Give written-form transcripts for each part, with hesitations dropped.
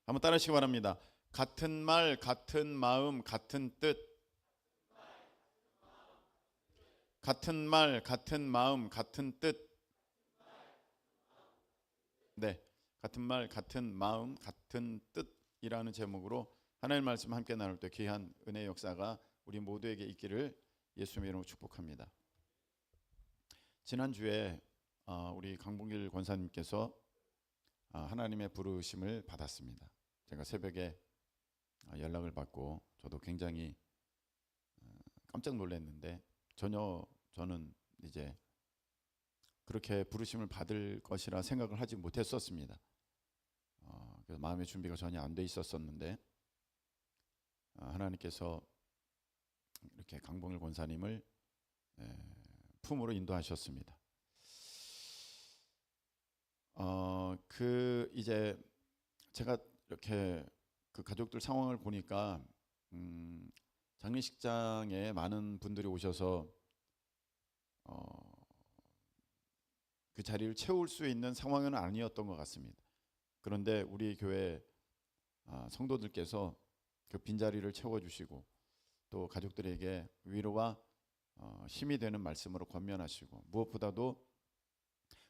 한번 따라하시기 바랍니다. 같은 말, 같은 마음, 같은 뜻. 같은 말, 같은 마음, 같은 뜻. 네, 같은 말, 같은 마음, 같은 뜻이라는 제목으로 하나님의 말씀 함께 나눌 때 귀한 은혜의 역사가 우리 모두에게 있기를 예수님의 이름으로 축복합니다. 지난주에 우리 강봉길 권사님께서 하나님의 부르심을 받았습니다. 제가 새벽에 연락을 받고 저도 굉장히 깜짝 놀랐는데 전혀 저는 이제 그렇게 부르심을 받을 것이라 생각을 하지 못했었습니다. 그래서 마음의 준비가 전혀 안 돼 있었었는데 하나님께서 이렇게 강봉일 권사님을 품으로 인도하셨습니다. 이제 제가 이렇게 그 가족들 상황을 보니까 장례식장에 많은 분들이 오셔서 그 자리를 채울 수 있는 상황은 아니었던 것 같습니다. 그런데 우리 교회 성도들께서 그 빈자리를 채워주시고 또 가족들에게 위로와 힘이 되는 말씀으로 권면하시고 무엇보다도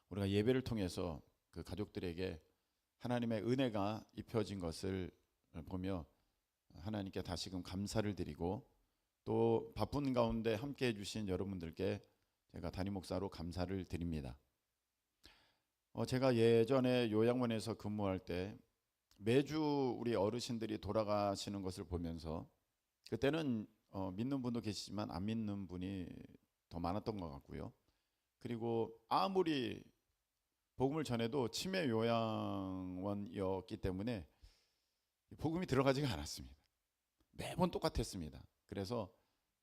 우리가 예배를 통해서 그 가족들에게 하나님의 은혜가 입혀진 것을 보며 하나님께 다시금 감사를 드리고 또 바쁜 가운데 함께 해주신 여러분들께 제가 담임 목사로 감사를 드립니다. 제가 예전에 요양원에서 근무할 때 매주 우리 어르신들이 돌아가시는 것을 보면서 그때는 믿는 분도 계시지만 안 믿는 분이 더 많았던 것 같고요. 그리고 아무리 복음을 전해도 치매 요양원이었기 때문에 복음이 들어가지가 않았습니다. 매번 똑같았습니다. 그래서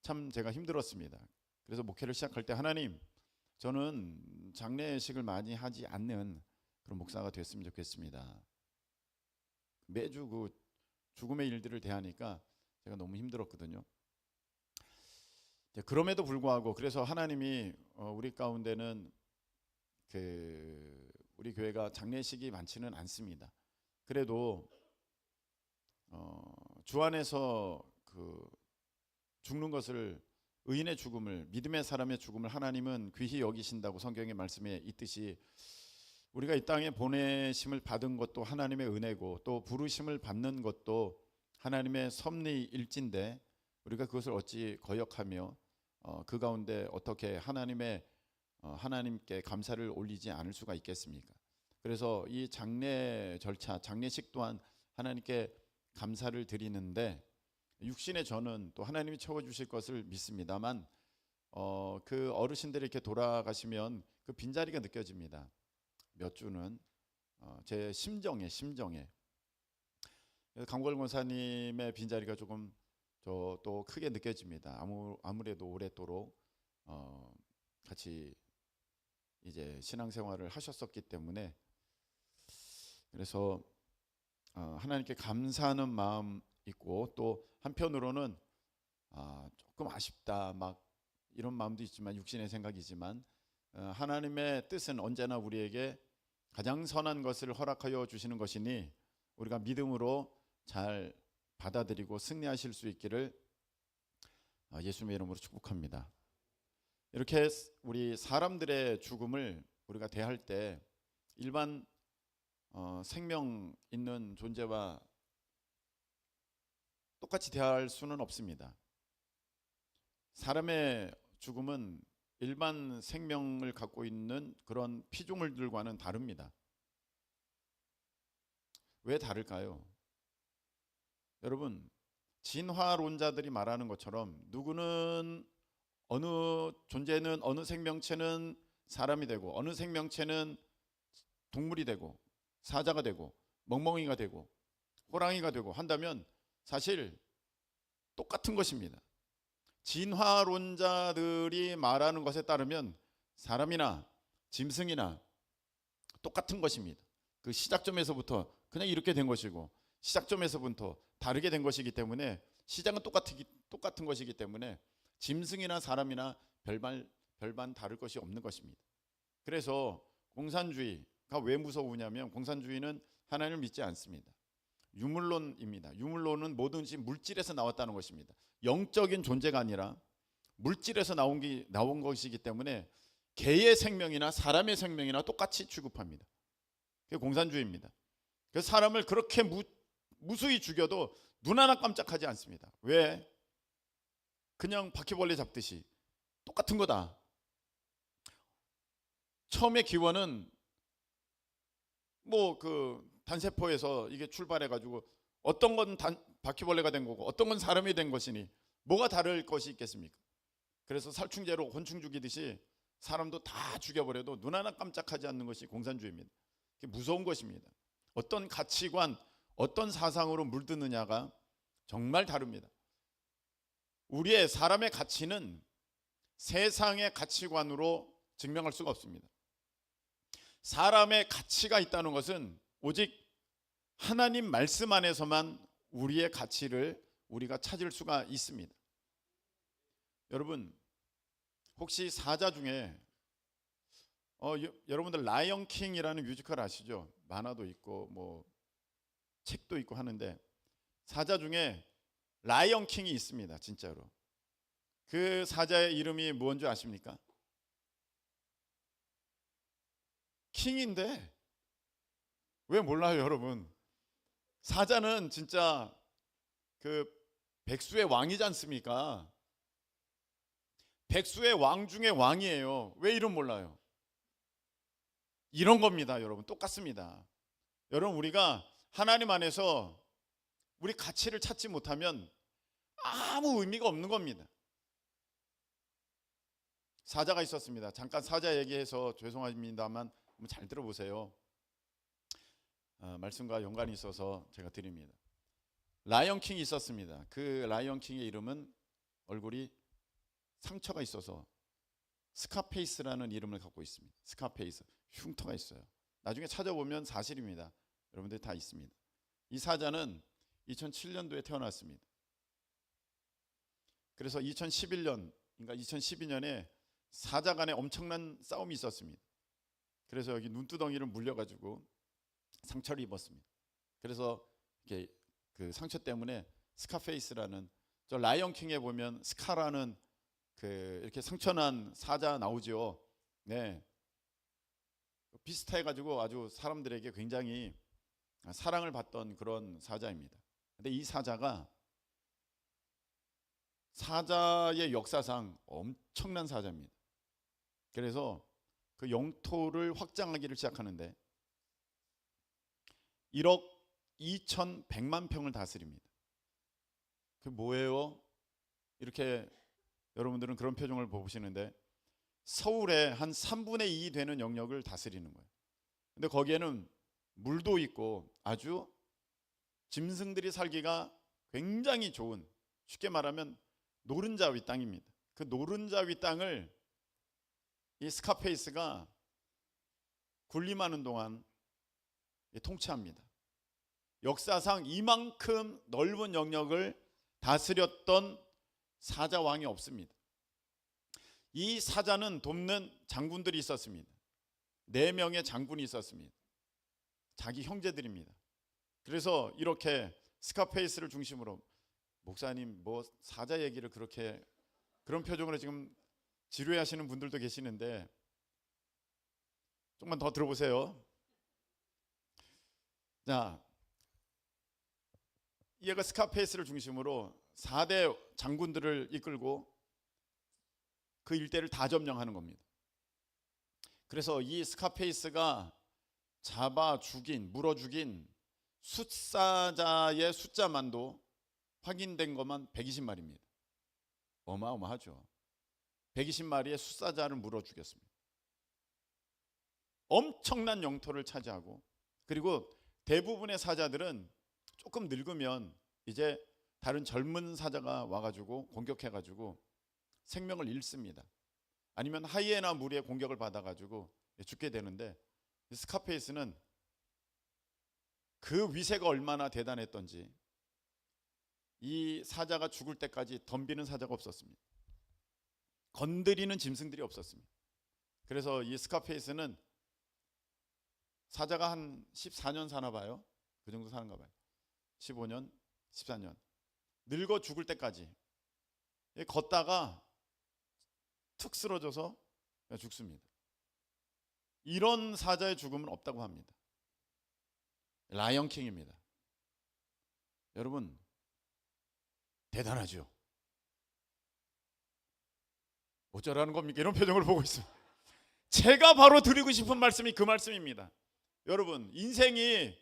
참 제가 힘들었습니다. 그래서 목회를 시작할 때 하나님, 저는 장례식을 많이 하지 않는 그런 목사가 됐으면 좋겠습니다. 매주 그 죽음의 일들을 대하니까 제가 너무 힘들었거든요. 그럼에도 불구하고 그래서 하나님이 우리 가운데는 우리 교회가 장례식이 많지는 않습니다. 그래도 주 안에서 죽는 것을 의인의 죽음을 믿음의 사람의 죽음을 하나님은 귀히 여기신다고 성경의 말씀에 있듯이 우리가 이 땅에 보내심을 받은 것도 하나님의 은혜고 또 부르심을 받는 것도 하나님의 섭리일진데 우리가 그것을 어찌 거역하며 그 가운데 어떻게 하나님께 감사를 올리지 않을 수가 있겠습니까? 그래서 이 장례 절차, 장례식 또한 하나님께 감사를 드리는데 육신의 저는 또 하나님이 채워주실 것을 믿습니다만 그 어르신들이 이렇게 돌아가시면 그 빈자리가 느껴집니다. 몇 주는 제 심정에 그래서 강걸 권사님의 빈자리가 조금 또 크게 느껴집니다. 아무래도 오랫도록 같이 이제 신앙생활을 하셨었기 때문에 그래서 하나님께 감사하는 마음 있고 또 한편으로는 조금 아쉽다 막 이런 마음도 있지만 육신의 생각이지만 하나님의 뜻은 언제나 우리에게 가장 선한 것을 허락하여 주시는 것이니 우리가 믿음으로 잘 받아들이고 승리하실 수 있기를 예수님의 이름으로 축복합니다. 이렇게 우리 사람들의 죽음을 우리가 대할 때 일반 생명 있는 존재와 똑같이 대할 수는 없습니다. 사람의 죽음은 일반 생명을 갖고 있는 그런 피조물들과는 다릅니다. 왜 다를까요? 여러분, 진화론자들이 말하는 것처럼 누구는 어느 존재는 어느 생명체는 사람이 되고 어느 생명체는 동물이 되고 사자가 되고 멍멍이가 되고 호랑이가 되고 한다면 사실 똑같은 것입니다. 진화론자들이 말하는 것에 따르면 사람이나 짐승이나 똑같은 것입니다. 그 시작점에서부터 그냥 이렇게 된 것이고 시작점에서부터 다르게 된 것이기 때문에 시작은 똑같은 것이기 때문에 짐승이나 사람이나 별반 다를 것이 없는 것입니다. 그래서 공산주의가 왜 무서우냐면 공산주의는 하나님을 믿지 않습니다. 유물론입니다. 유물론은 뭐든지 물질에서 나왔다는 것입니다. 영적인 존재가 아니라 물질에서 나온 것이기 때문에 개의 생명이나 사람의 생명이나 똑같이 취급합니다. 그게 공산주의입니다. 그래서 사람을 그렇게 무수히 죽여도 눈 하나 깜짝하지 않습니다. 왜? 그냥 바퀴벌레 잡듯이 똑같은 거다. 처음에 기원은 뭐 그 단세포에서 이게 출발해 가지고 어떤 건 바퀴벌레가 된 거고 어떤 건 사람이 된 것이니 뭐가 다를 것이 있겠습니까? 그래서 살충제로 곤충 죽이듯이 사람도 다 죽여버려도 눈 하나 깜짝하지 않는 것이 공산주의입니다. 그게 무서운 것입니다. 어떤 가치관, 어떤 사상으로 물드느냐가 정말 다릅니다. 우리의 사람의 가치는 세상의 가치관으로 증명할 수가 없습니다. 사람의 가치가 있다는 것은 오직 하나님 말씀 안에서만 우리의 가치를 우리가 찾을 수가 있습니다. 여러분, 혹시 사자 중에 여러분들 라이언 킹이라는 뮤지컬 아시죠? 만화도 있고 뭐 책도 있고 하는데 사자 중에 라이언 킹이 있습니다. 진짜로. 그 사자의 이름이 뭔지 아십니까? 킹인데 왜 몰라요, 여러분? 사자는 진짜 그 백수의 왕이지 않습니까? 백수의 왕 중에 왕이에요. 왜 이름 몰라요? 이런 겁니다, 여러분. 똑같습니다. 여러분, 우리가 하나님 안에서 우리 가치를 찾지 못하면 아무 의미가 없는 겁니다. 사자가 있었습니다. 잠깐 사자 얘기해서 죄송합니다만 잘 들어보세요. 말씀과 연관이 있어서 제가 드립니다. 라이언 킹이 있었습니다. 그 라이언 킹의 이름은 얼굴이 상처가 있어서 스카페이스라는 이름을 갖고 있습니다. 스카페이스, 흉터가 있어요. 나중에 찾아보면 사실입니다. 여러분들 다 있습니다. 이 사자는 2007년도에 태어났습니다. 그래서 2011년, 그러니까 2012년에 사자 간에 엄청난 싸움이 있었습니다. 그래서 여기 눈두덩이를 물려가지고 상처를 입었습니다. 그래서 이렇게 그 상처 때문에 스카페이스라는, 저 라이언 킹에 보면 스카라는 그 이렇게 상처난 사자 나오죠. 네, 비슷해가지고 아주 사람들에게 굉장히 사랑을 받던 그런 사자입니다. 근데 이 사자가 사자의 역사상 엄청난 사자입니다. 그래서 그 영토를 확장하기를 시작하는데 1억 2,100만 평을 다스립니다. 그 뭐예요? 이렇게 여러분들은 그런 표정을 보시는데 서울의 한 3분의 2 되는 영역을 다스리는 거예요. 근데 거기에는 물도 있고 아주 짐승들이 살기가 굉장히 좋은, 쉽게 말하면 노른자위 땅입니다. 그 노른자위 땅을 이 스카페이스가 군림하는 동안 통치합니다. 역사상 이만큼 넓은 영역을 다스렸던 사자왕이 없습니다. 이 사자는 돕는 장군들이 있었습니다. 4명의 장군이 있었습니다. 자기 형제들입니다. 그래서 이렇게 스카페이스를 중심으로, 목사님 뭐 사자 얘기를 그렇게 그런 표정으로 지금 지루해하시는 분들도 계시는데 조금만 더 들어보세요. 자, 얘가 스카페이스를 중심으로 4대 장군들을 이끌고 그 일대를 다 점령하는 겁니다. 그래서 이 스카페이스가 잡아 죽인, 물어 죽인 숫사자의 숫자만도 확인된 것만 120마리입니다. 어마어마하죠. 120마리의 숫사자를 물어 죽였습니다. 엄청난 영토를 차지하고, 그리고 대부분의 사자들은 조금 늙으면 이제 다른 젊은 사자가 와가지고 공격해가지고 생명을 잃습니다. 아니면 하이에나 무리의 공격을 받아가지고 죽게 되는데, 스카페이스는 그 위세가 얼마나 대단했던지 이 사자가 죽을 때까지 덤비는 사자가 없었습니다. 건드리는 짐승들이 없었습니다. 그래서 이 스카페이스는 사자가 한 14년 사나 봐요. 그 정도 사는가 봐요. 15년, 14년 늙어 죽을 때까지 걷다가 툭 쓰러져서 죽습니다. 이런 사자의 죽음은 없다고 합니다. 라이언킹입니다. 여러분 대단하죠? 어쩌라는 겁니까? 이런 표정을 보고 있습니다. 제가 바로 드리고 싶은 말씀이 그 말씀입니다. 여러분 인생이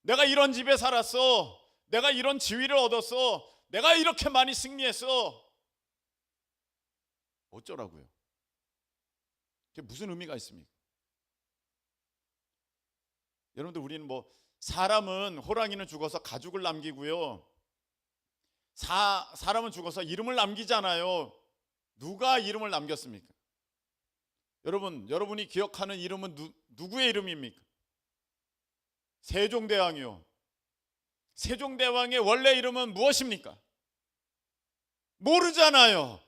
내가 이런 집에 살았어, 내가 이런 지위를 얻었어, 내가 이렇게 많이 승리했어, 어쩌라고요? 그게 무슨 의미가 있습니까? 여러분들 우리는 사람은 호랑이는 죽어서 가죽을 남기고요, 사람은 죽어서 이름을 남기잖아요. 누가 이름을 남겼습니까? 여러분이 기억하는 이름은 누구의 이름입니까? 세종대왕이요. 세종대왕의 원래 이름은 무엇입니까? 모르잖아요.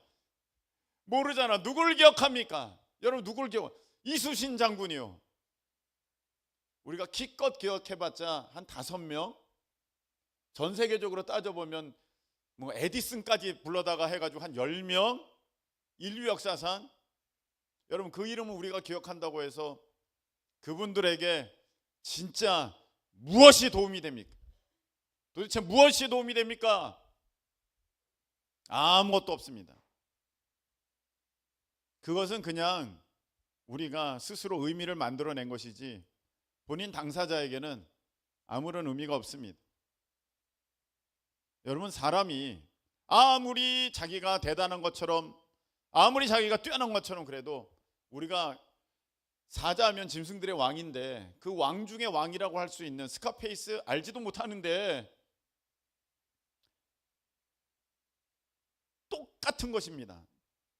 누구를 기억합니까? 여러분 누구를 이수신 장군이요. 우리가 기껏 기억해봤자 한 5명. 전 세계적으로 따져보면 에디슨까지 불러다가 해가지고 한 10명. 인류 역사상 여러분 그 이름은 우리가 기억한다고 해서 그분들에게 진짜 무엇이 도움이 됩니까? 도대체 무엇이 도움이 됩니까? 아무것도 없습니다. 그것은 그냥 우리가 스스로 의미를 만들어낸 것이지 본인 당사자에게는 아무런 의미가 없습니다. 여러분 사람이 아무리 자기가 대단한 것처럼, 아무리 자기가 뛰어난 것처럼 그래도, 우리가 사자하면 짐승들의 왕인데 그 왕 중에 왕이라고 할 수 있는 스카페이스 알지도 못하는데 똑같은 것입니다.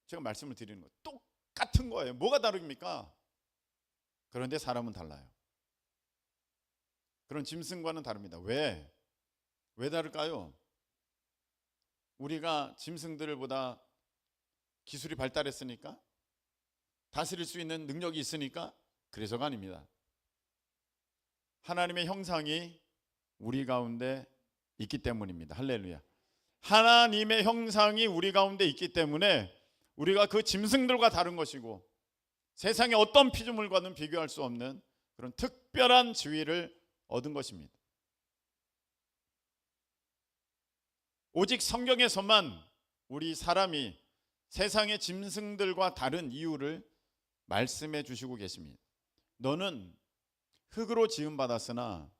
제가 말씀을 드리는 거 똑같은 거예요. 뭐가 다릅니까? 그런데 사람은 달라요. 그런 짐승과는 다릅니다. 왜 다를까요? 우리가 짐승들보다 기술이 발달했으니까? 다스릴 수 있는 능력이 있으니까? 그래서가 아닙니다. 하나님의 형상이 우리 가운데 있기 때문입니다. 할렐루야. 하나님의 형상이 우리 가운데 있기 때문에 우리가 그 짐승들과 다른 것이고 세상의 어떤 피조물과는 비교할 수 없는 그런 특별한 지위를 얻은 것입니다. 오직 성경에서만 우리 사람이 세상의 짐승들과 다른 이유를 말씀해 주시고 계십니다. 너는 흙으로 지음 받았으나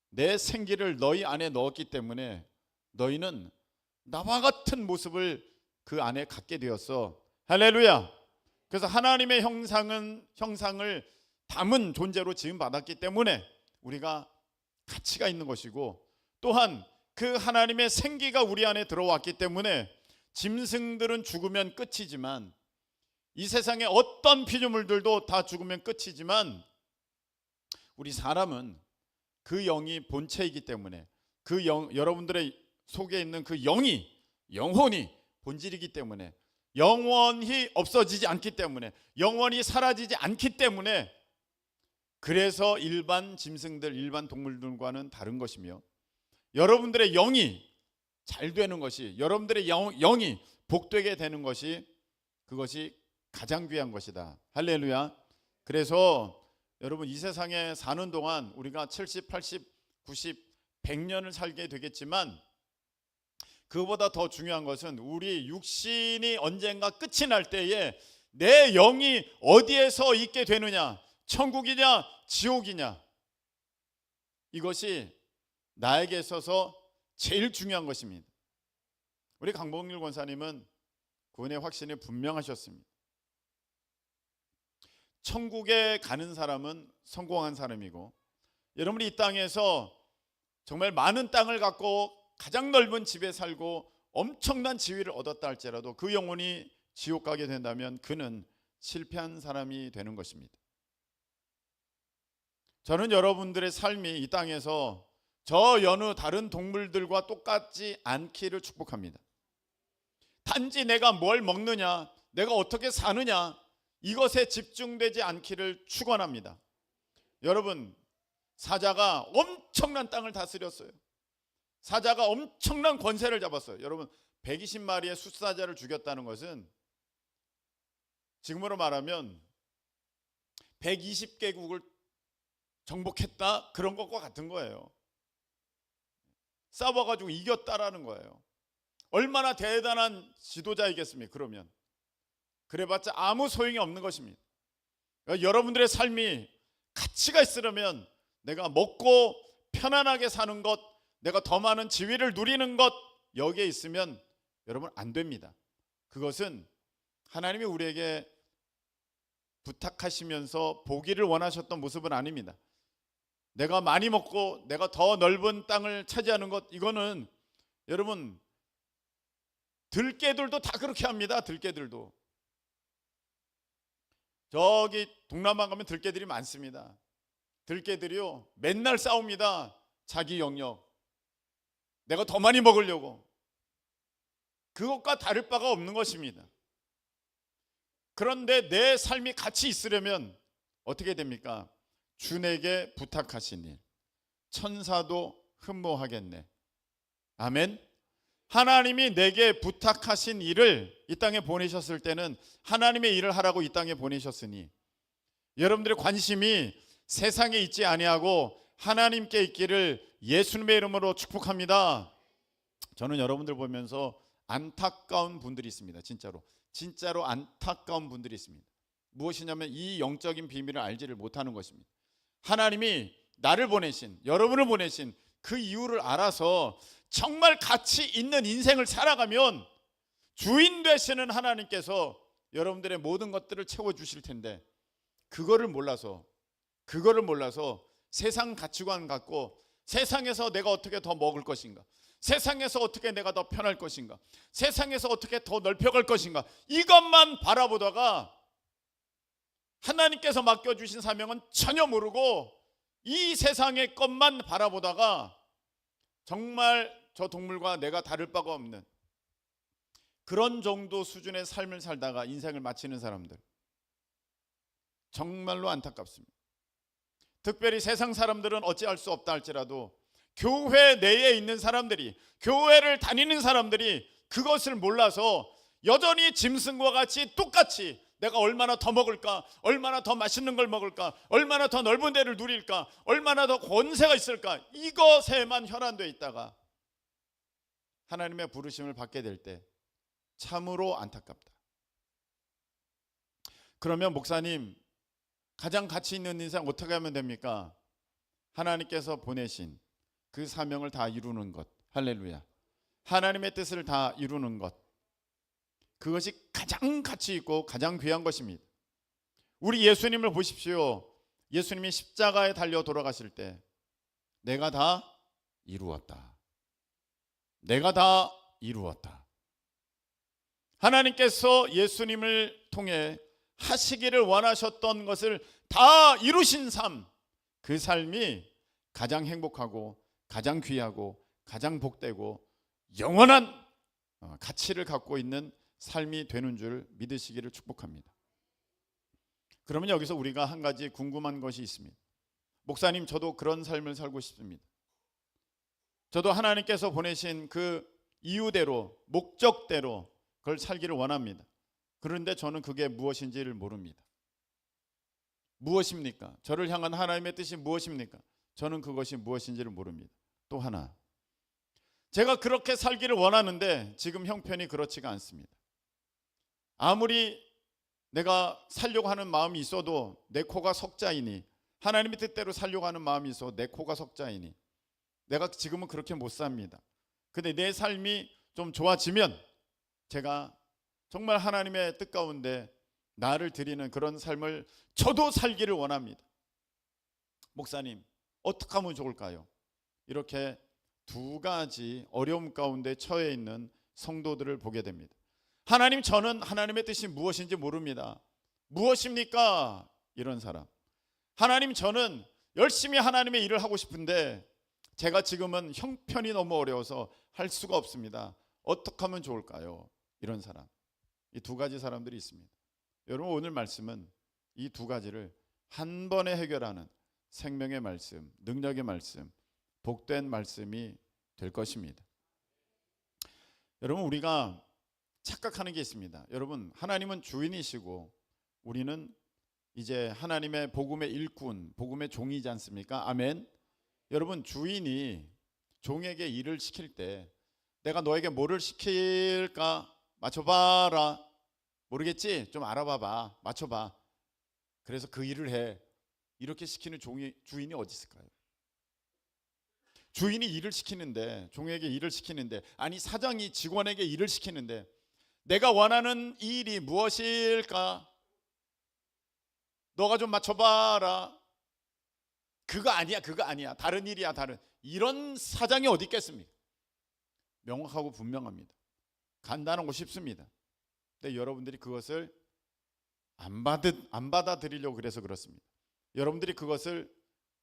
내 생기를 너희 안에 넣었기 때문에 너희는 나와 같은 모습을 그 안에 갖게 되었어. 할렐루야. 그래서 하나님의 형상을 담은 존재로 지음 받았기 때문에 우리가 가치가 있는 것이고, 또한 그 하나님의 생기가 우리 안에 들어왔기 때문에 짐승들은 죽으면 끝이지만, 이 세상의 어떤 피조물들도 다 죽으면 끝이지만, 우리 사람은 그 영이 본체이기 때문에, 그 여러분들의 속에 있는 그 영혼이 본질이기 때문에, 영원히 없어지지 않기 때문에, 영원히 사라지지 않기 때문에, 그래서 일반 짐승들, 일반 동물들과는 다른 것이며, 여러분들의 영이 잘 되는 것이, 여러분들의 영이 복되게 되는 것이, 그것이 가장 귀한 것이다. 할렐루야. 그래서 여러분 이 세상에 사는 동안 우리가 70, 80, 90, 100년을 살게 되겠지만, 그보다 더 중요한 것은 우리 육신이 언젠가 끝이 날 때에 내 영이 어디에서 있게 되느냐, 천국이냐 지옥이냐, 이것이 나에게 있어서 제일 중요한 것입니다. 우리 강봉일 권사님은 그분의 확신이 분명하셨습니다. 천국에 가는 사람은 성공한 사람이고, 여러분이 이 땅에서 정말 많은 땅을 갖고 가장 넓은 집에 살고 엄청난 지위를 얻었다 할지라도 그 영혼이 지옥 가게 된다면 그는 실패한 사람이 되는 것입니다. 저는 여러분들의 삶이 이 땅에서 저 여느 다른 동물들과 똑같지 않기를 축복합니다. 단지 내가 뭘 먹느냐, 내가 어떻게 사느냐, 이것에 집중되지 않기를 축원합니다. 여러분, 사자가 엄청난 땅을 다스렸어요. 사자가 엄청난 권세를 잡았어요. 여러분, 120마리의 숫사자를 죽였다는 것은 지금으로 말하면 120개국을 정복했다, 그런 것과 같은 거예요. 싸워가지고 이겼다라는 거예요. 얼마나 대단한 지도자이겠습니까? 그러면 그래봤자 아무 소용이 없는 것입니다. 그러니까 여러분들의 삶이 가치가 있으려면 내가 먹고 편안하게 사는 것, 내가 더 많은 지위를 누리는 것, 여기에 있으면 여러분 안 됩니다. 그것은 하나님이 우리에게 부탁하시면서 보기를 원하셨던 모습은 아닙니다. 내가 많이 먹고 내가 더 넓은 땅을 차지하는 것, 이거는 여러분 들깨들도 다 그렇게 합니다. 들깨들도 저기 동남아 가면 들깨들이 많습니다. 들깨들이요 맨날 싸웁니다. 자기 영역, 내가 더 많이 먹으려고. 그것과 다를 바가 없는 것입니다. 그런데 내 삶이 같이 있으려면 어떻게 됩니까? 주에게 부탁하신 일, 천사도 흠모하겠네. 아멘. 하나님이 내게 부탁하신 일을 이 땅에 보내셨을 때는 하나님의 일을 하라고 이 땅에 보내셨으니 여러분들의 관심이 세상에 있지 아니하고 하나님께 있기를 예수님의 이름으로 축복합니다. 저는 여러분들 보면서 안타까운 분들이 있습니다. 진짜로 안타까운 분들이 있습니다. 무엇이냐면 이 영적인 비밀을 알지를 못하는 것입니다. 하나님이 나를 보내신, 여러분을 보내신 그 이유를 알아서 정말 가치 있는 인생을 살아가면 주인 되시는 하나님께서 여러분들의 모든 것들을 채워주실 텐데 그거를 몰라서 세상 가치관 갖고 세상에서 내가 어떻게 더 먹을 것인가, 세상에서 어떻게 내가 더 편할 것인가, 세상에서 어떻게 더 넓혀갈 것인가, 이것만 바라보다가 하나님께서 맡겨주신 사명은 전혀 모르고 이 세상의 것만 바라보다가 정말 저 동물과 내가 다를 바가 없는 그런 정도 수준의 삶을 살다가 인생을 마치는 사람들, 정말로 안타깝습니다. 특별히 세상 사람들은 어찌할 수 없다 할지라도 교회 내에 있는 사람들이, 교회를 다니는 사람들이 그것을 몰라서 여전히 짐승과 같이 똑같이 내가 얼마나 더 먹을까, 얼마나 더 맛있는 걸 먹을까, 얼마나 더 넓은 데를 누릴까, 얼마나 더 권세가 있을까, 이것에만 혈안되어 있다가 하나님의 부르심을 받게 될 때 참으로 안타깝다. 그러면 목사님, 가장 가치 있는 인생 어떻게 하면 됩니까? 하나님께서 보내신 그 사명을 다 이루는 것, 할렐루야. 하나님의 뜻을 다 이루는 것, 그것이 가장 가치 있고 가장 귀한 것입니다. 우리 예수님을 보십시오. 예수님이 십자가에 달려 돌아가실 때 내가 다 이루었다, 내가 다 이루었다. 하나님께서 예수님을 통해 하시기를 원하셨던 것을 다 이루신 삶, 그 삶이 가장 행복하고 가장 귀하고 가장 복되고 영원한 가치를 갖고 있는 삶이 되는 줄 믿으시기를 축복합니다. 그러면 여기서 우리가 한 가지 궁금한 것이 있습니다. 목사님, 저도 그런 삶을 살고 싶습니다. 저도 하나님께서 보내신 그 이유대로, 목적대로 그걸 살기를 원합니다. 그런데 저는 그게 무엇인지를 모릅니다. 무엇입니까? 저를 향한 하나님의 뜻이 무엇입니까? 저는 그것이 무엇인지를 모릅니다. 또 하나, 제가 그렇게 살기를 원하는데 지금 형편이 그렇지가 않습니다. 아무리 내가 살려고 하는 마음이 있어도 내 코가 석자이니, 하나님의 뜻대로 살려고 하는 마음이 있어 내 코가 석자이니 내가 지금은 그렇게 못 삽니다. 근데 내 삶이 좀 좋아지면 제가 정말 하나님의 뜻 가운데 나를 드리는 그런 삶을 저도 살기를 원합니다. 목사님, 어떻게 하면 좋을까요? 이렇게 두 가지 어려움 가운데 처해 있는 성도들을 보게 됩니다. 하나님, 저는 하나님의 뜻이 무엇인지 모릅니다. 무엇입니까? 이런 사람. 하나님, 저는 열심히 하나님의 일을 하고 싶은데 제가 지금은 형편이 너무 어려워서 할 수가 없습니다. 어떻게 하면 좋을까요? 이런 사람. 이 두 가지 사람들이 있습니다. 여러분, 오늘 말씀은 이 두 가지를 한 번에 해결하는 생명의 말씀, 능력의 말씀, 복된 말씀이 될 것입니다. 여러분, 우리가 착각하는 게 있습니다. 여러분, 하나님은 주인이시고 우리는 이제 하나님의 복음의 일꾼, 복음의 종이지 않습니까? 아멘. 여러분, 주인이 종에게 일을 시킬 때 내가 너에게 뭐를 시킬까 맞춰봐라. 모르겠지? 좀 알아봐봐. 맞춰봐. 그래서 그 일을 해. 이렇게 시키는 주인이 어디 있을까요? 주인이 일을 시키는데, 종에게 일을 시키는데, 아니 사장이 직원에게 일을 시키는데 내가 원하는 이 일이 무엇일까? 너가 좀 맞춰봐라. 그거 아니야, 그거 아니야. 다른 일이야, 다른. 이런 사장이 어디 있겠습니까? 명확하고 분명합니다. 간단하고 쉽습니다. 근데 여러분들이 그것을 안 받아들이려고 그래서 그렇습니다. 여러분들이 그것을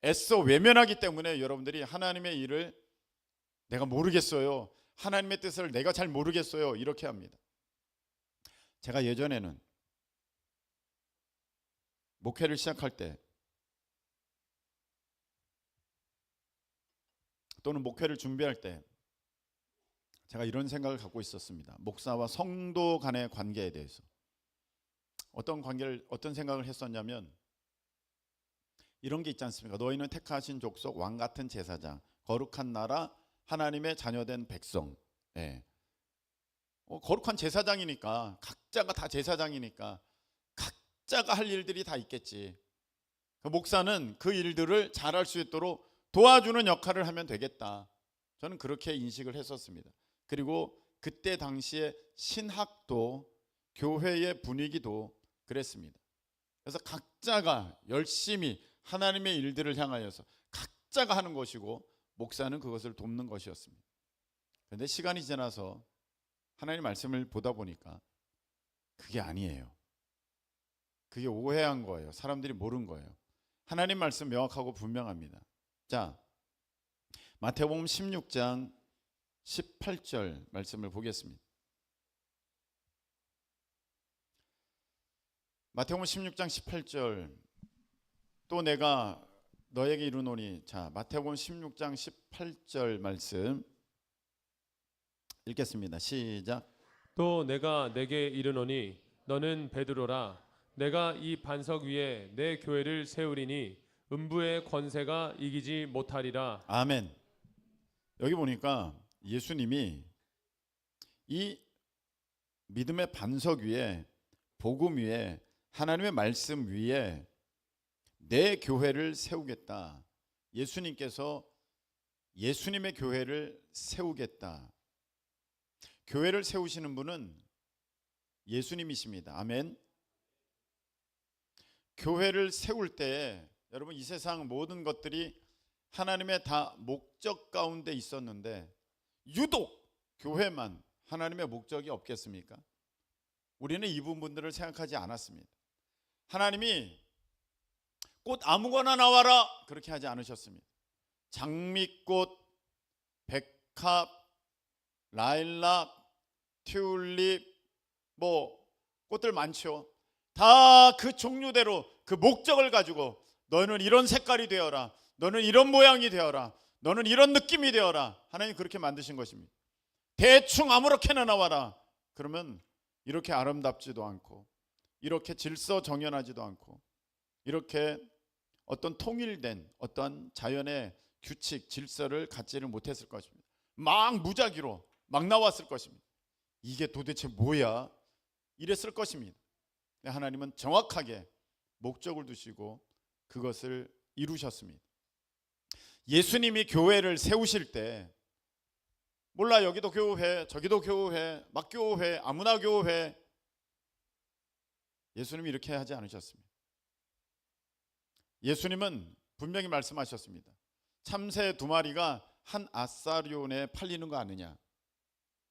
애써 외면하기 때문에 여러분들이 하나님의 일을 내가 모르겠어요, 하나님의 뜻을 내가 잘 모르겠어요, 이렇게 합니다. 제가 예전에는 목회를 시작할 때 또는 목회를 준비할 때 제가 이런 생각을 갖고 있었습니다. 목사와 성도 간의 관계에 대해서 어떤 생각을 했었냐면 이런 게 있지 않습니까? 너희는 택하신 족속, 왕 같은 제사장, 거룩한 나라, 하나님의 자녀된 백성. 예. 거룩한 제사장이니까, 각자가 다 제사장이니까 각자가 할 일들이 다 있겠지. 목사는 그 일들을 잘할 수 있도록 도와주는 역할을 하면 되겠다. 저는 그렇게 인식을 했었습니다. 그리고 그때 당시에 신학도, 교회의 분위기도 그랬습니다. 그래서 각자가 열심히 하나님의 일들을 향하여서 각자가 하는 것이고 목사는 그것을 돕는 것이었습니다. 그런데 시간이 지나서 하나님 말씀을 보다 보니까 그게 아니에요. 그게 오해한 거예요. 사람들이 모른 거예요. 하나님 말씀 명확하고 분명합니다. 자, 마태복음 16장 18절 말씀을 보겠습니다. 마태복음 16장 18절, 또 내가 너에게 이르노니. 자, 마태복음 16장 18절 말씀 읽겠습니다. 시작. 또 내가 내게 이르노니 너는 베드로라. 내가 이 반석 위에 내 교회를 세우리니 음부의 권세가 이기지 못하리라. 아멘. 여기 보니까 예수님이 이 믿음의 반석 위에, 복음 위에, 하나님의 말씀 위에 내 교회를 세우겠다. 예수님께서 예수님의 교회를 세우겠다. 교회를 세우시는 분은 예수님이십니다. 아멘. 교회를 세울 때 여러분, 이 세상 모든 것들이 하나님의 다 목적 가운데 있었는데 유독 교회만 하나님의 목적이 없겠습니까? 우리는 이 부분들을 생각하지 않았습니다. 하나님이 꽃 아무거나 나와라 그렇게 하지 않으셨습니다. 장미꽃, 백합, 라일락, 튤립, 꽃들 많죠. 다 그 종류대로 그 목적을 가지고 너는 이런 색깔이 되어라, 너는 이런 모양이 되어라, 너는 이런 느낌이 되어라. 하나님 그렇게 만드신 것입니다. 대충 아무렇게나 나와라. 그러면 이렇게 아름답지도 않고, 이렇게 질서정연하지도 않고, 이렇게 어떤 통일된 어떤 자연의 규칙, 질서를 갖지를 못했을 것입니다. 막 무작위로 막 나왔을 것입니다. 이게 도대체 뭐야? 이랬을 것입니다. 하나님은 정확하게 목적을 두시고 그것을 이루셨습니다. 예수님이 교회를 세우실 때 몰라, 여기도 교회, 저기도 교회, 막 교회, 아무나 교회, 예수님이 이렇게 하지 않으셨습니다. 예수님은 분명히 말씀하셨습니다. 참새 2마리가 한 아사리온에 팔리는 거 아느냐.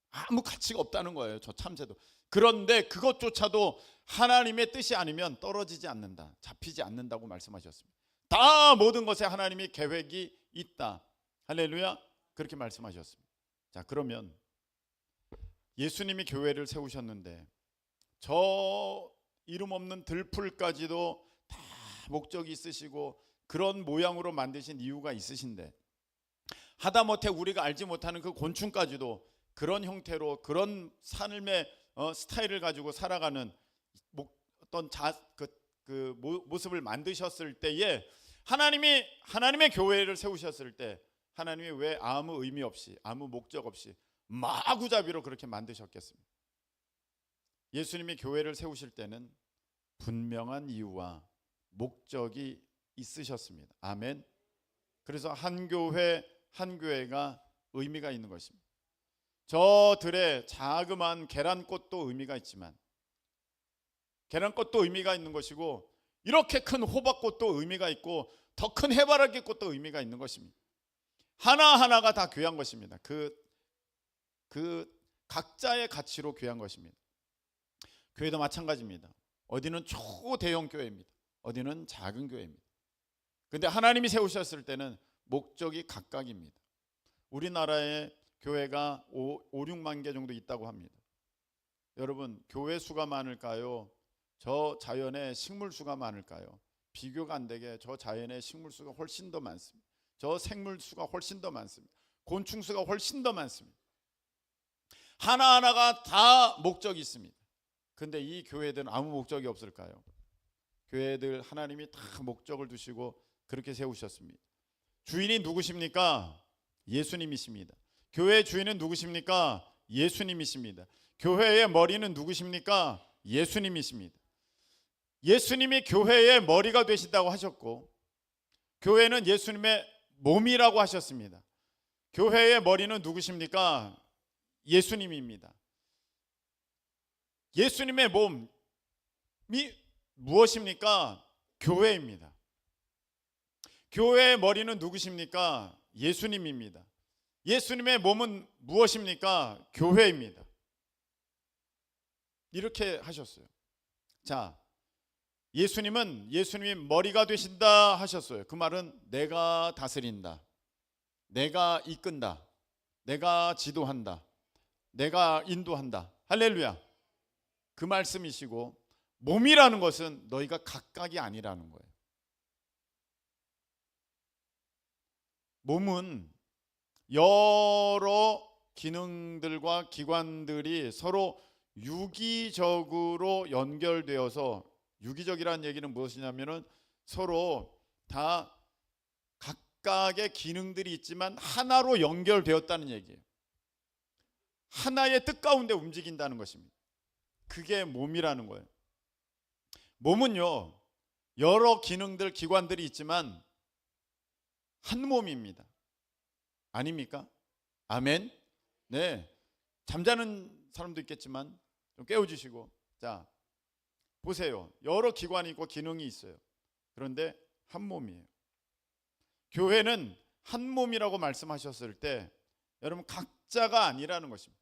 아무 가치가 없다는 거예요, 저 참새도. 그런데 그것조차도 하나님의 뜻이 아니면 떨어지지 않는다, 잡히지 않는다고 말씀하셨습니다. 다 모든 것에 하나님이 계획이 있다. 할렐루야. 그렇게 말씀하셨습니다. 자, 그러면 예수님이 교회를 세우셨는데 저 이름 없는 들풀까지도 다 목적이 있으시고 그런 모양으로 만드신 이유가 있으신데 하다못해 우리가 알지 못하는 그 곤충까지도 그런 형태로 그런 삶의 스타일을 가지고 살아가는 어떤 모습을 만드셨을 때에 하나님의 교회를 세우셨을 때 하나님이 왜 아무 의미 없이 아무 목적 없이 마구잡이로 그렇게 만드셨겠습니까? 예수님이 교회를 세우실 때는 분명한 이유와 목적이 있으셨습니다. 아멘. 그래서 한 교회가 의미가 있는 것입니다. 저 들에 자그마한 계란꽃도 의미가 있지만 계란꽃도 의미가 있는 것이고 이렇게 큰 호박꽃도 의미가 있고 더 큰 해바라기 꽃도 의미가 있는 것입니다. 하나하나가 다 귀한 것입니다. 그 각자의 가치로 귀한 것입니다. 교회도 마찬가지입니다. 어디는 초대형 교회입니다. 어디는 작은 교회입니다. 근데 하나님이 세우셨을 때는 목적이 각각입니다. 우리나라에 교회가 5-6만 개 정도 있다고 합니다. 여러분, 교회 수가 많을까요? 저 자연의 식물 수가 많을까요? 비교가 안 되게 저 자연의 식물 수가 훨씬 더 많습니다. 저 생물 수가 훨씬 더 많습니다. 곤충 수가 훨씬 더 많습니다. 하나하나가 다 목적이 있습니다. 근데 이 교회들은 아무 목적이 없을까요? 교회들 하나님이 다 목적을 두시고 그렇게 세우셨습니다. 주인이 누구십니까? 예수님이십니다. 교회의 주인은 누구십니까? 예수님이십니다. 교회의 머리는 누구십니까? 예수님이십니다. 예수님이 교회의 머리가 되신다고 하셨고 교회는 예수님의 몸이라고 하셨습니다. 교회의 머리는 누구십니까? 예수님입니다. 예수님의 몸이 무엇입니까? 교회입니다. 교회의 머리는 누구십니까? 예수님입니다. 예수님의 몸은 무엇입니까? 교회입니다. 이렇게 하셨어요. 자, 예수님이 머리가 되신다 하셨어요. 그 말은 내가 다스린다, 내가 이끈다, 내가 지도한다, 내가 인도한다. 할렐루야. 그 말씀이시고 몸이라는 것은 너희가 각각이 아니라는 거예요. 몸은 여러 기능들과 기관들이 서로 유기적으로 연결되어서, 유기적이라는 얘기는 무엇이냐면은 서로 다 각각의 기능들이 있지만 하나로 연결되었다는 얘기예요. 하나의 뜻 가운데 움직인다는 것입니다. 그게 몸이라는 거예요. 몸은요, 여러 기능들, 기관들이 있지만 한 몸입니다. 아닙니까? 아멘. 네. 잠자는 사람도 있겠지만 좀 깨워주시고, 자, 보세요. 여러 기관이 있고 기능이 있어요. 그런데 한 몸이에요. 교회는 한 몸이라고 말씀하셨을 때 여러분 각자가 아니라는 것입니다.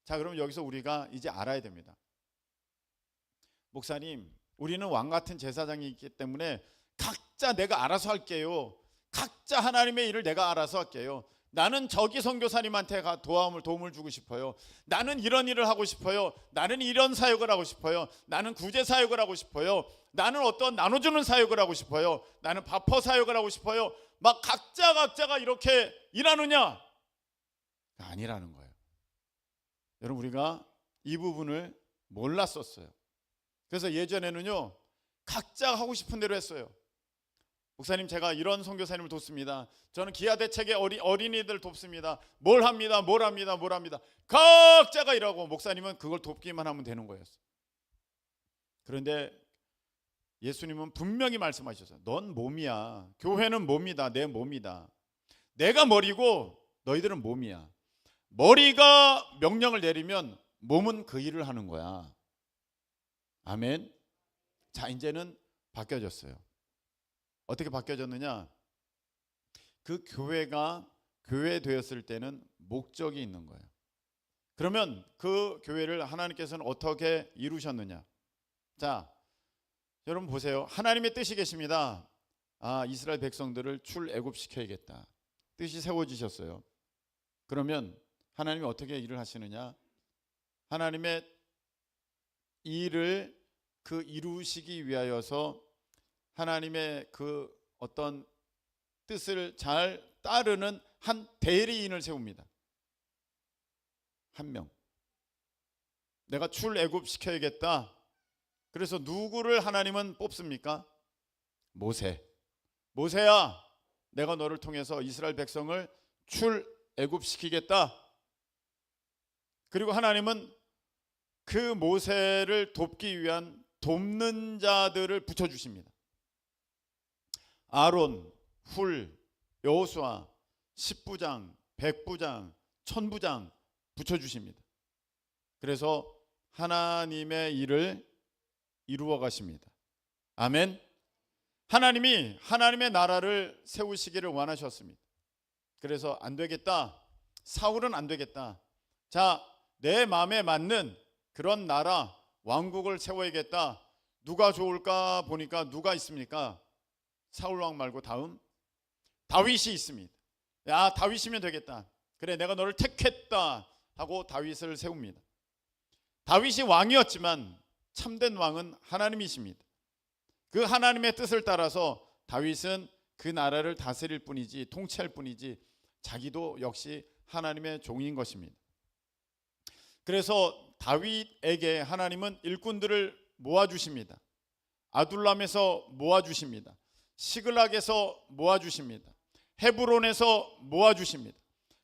자, 그럼 여기서 우리가 이제 알아야 됩니다. 목사님, 우리는 왕 같은 제사장이 있기 때문에 각자 내가 알아서 할게요. 각자 하나님의 일을 내가 알아서 할게요. 나는 저기 선교사님한테 도움을 주고 싶어요. 나는 이런 일을 하고 싶어요. 나는 이런 사역을 하고 싶어요. 나는 구제 사역을 하고 싶어요. 나는 어떤 나눠주는 사역을 하고 싶어요. 나는 바퍼 사역을 하고 싶어요. 막 각자가 이렇게 일하느냐? 아니라는 거예요. 여러분, 우리가 이 부분을 몰랐었어요. 그래서 예전에는요, 각자 하고 싶은 대로 했어요. 목사님, 제가 이런 선교사님을 돕습니다. 저는 기아대책의 어린이들 돕습니다. 뭘 합니다. 각자가 일하고 목사님은 그걸 돕기만 하면 되는 거였어요. 그런데 예수님은 분명히 말씀하셨어요. 넌 몸이야. 교회는 몸이다. 내 몸이다. 내가 머리고 너희들은 몸이야. 머리가 명령을 내리면 몸은 그 일을 하는 거야. 아멘. 자, 이제는 바뀌어졌어요. 어떻게 바뀌어졌느냐? 그 교회가 교회 되었을 때는 목적이 있는 거예요. 그러면 그 교회를 하나님께서는 어떻게 이루셨느냐? 자, 여러분 보세요. 하나님의 뜻이 계십니다. 이스라엘 백성들을 출애굽시켜야겠다. 뜻이 세워지셨어요. 그러면 하나님이 어떻게 일을 하시느냐? 하나님의 일을 이루시기 위하여서 하나님의 그 어떤 뜻을 잘 따르는 한 대리인을 세웁니다. 한 명. 내가 출애굽시켜야겠다. 그래서 누구를 하나님은 뽑습니까? 모세. 모세야, 내가 너를 통해서 이스라엘 백성을 출애굽시키겠다. 그리고 하나님은 그 모세를 돕기 위한 돕는 자들을 붙여주십니다. 아론, 훌, 여호수아, 십부장, 백부장, 천부장 붙여주십니다. 그래서 하나님의 일을 이루어 가십니다. 아멘. 하나님이 하나님의 나라를 세우시기를 원하셨습니다. 그래서 안 되겠다. 사울은 안 되겠다. 자, 내 마음에 맞는 그런 나라, 왕국을 세워야겠다. 누가 좋을까 보니까 누가 있습니까? 사울 왕 말고 다음 다윗이 있습니다. 야, 다윗이면 되겠다. 그래, 내가 너를 택했다 하고 다윗을 세웁니다. 다윗이 왕이었지만 참된 왕은 하나님이십니다. 그 하나님의 뜻을 따라서 다윗은 그 나라를 다스릴 뿐이지, 통치할 뿐이지, 자기도 역시 하나님의 종인 것입니다. 그래서 다윗에게 하나님은 일꾼들을 모아주십니다. 아둘람에서 모아주십니다. 시글락에서 모아주십니다. 헤브론에서 모아주십니다.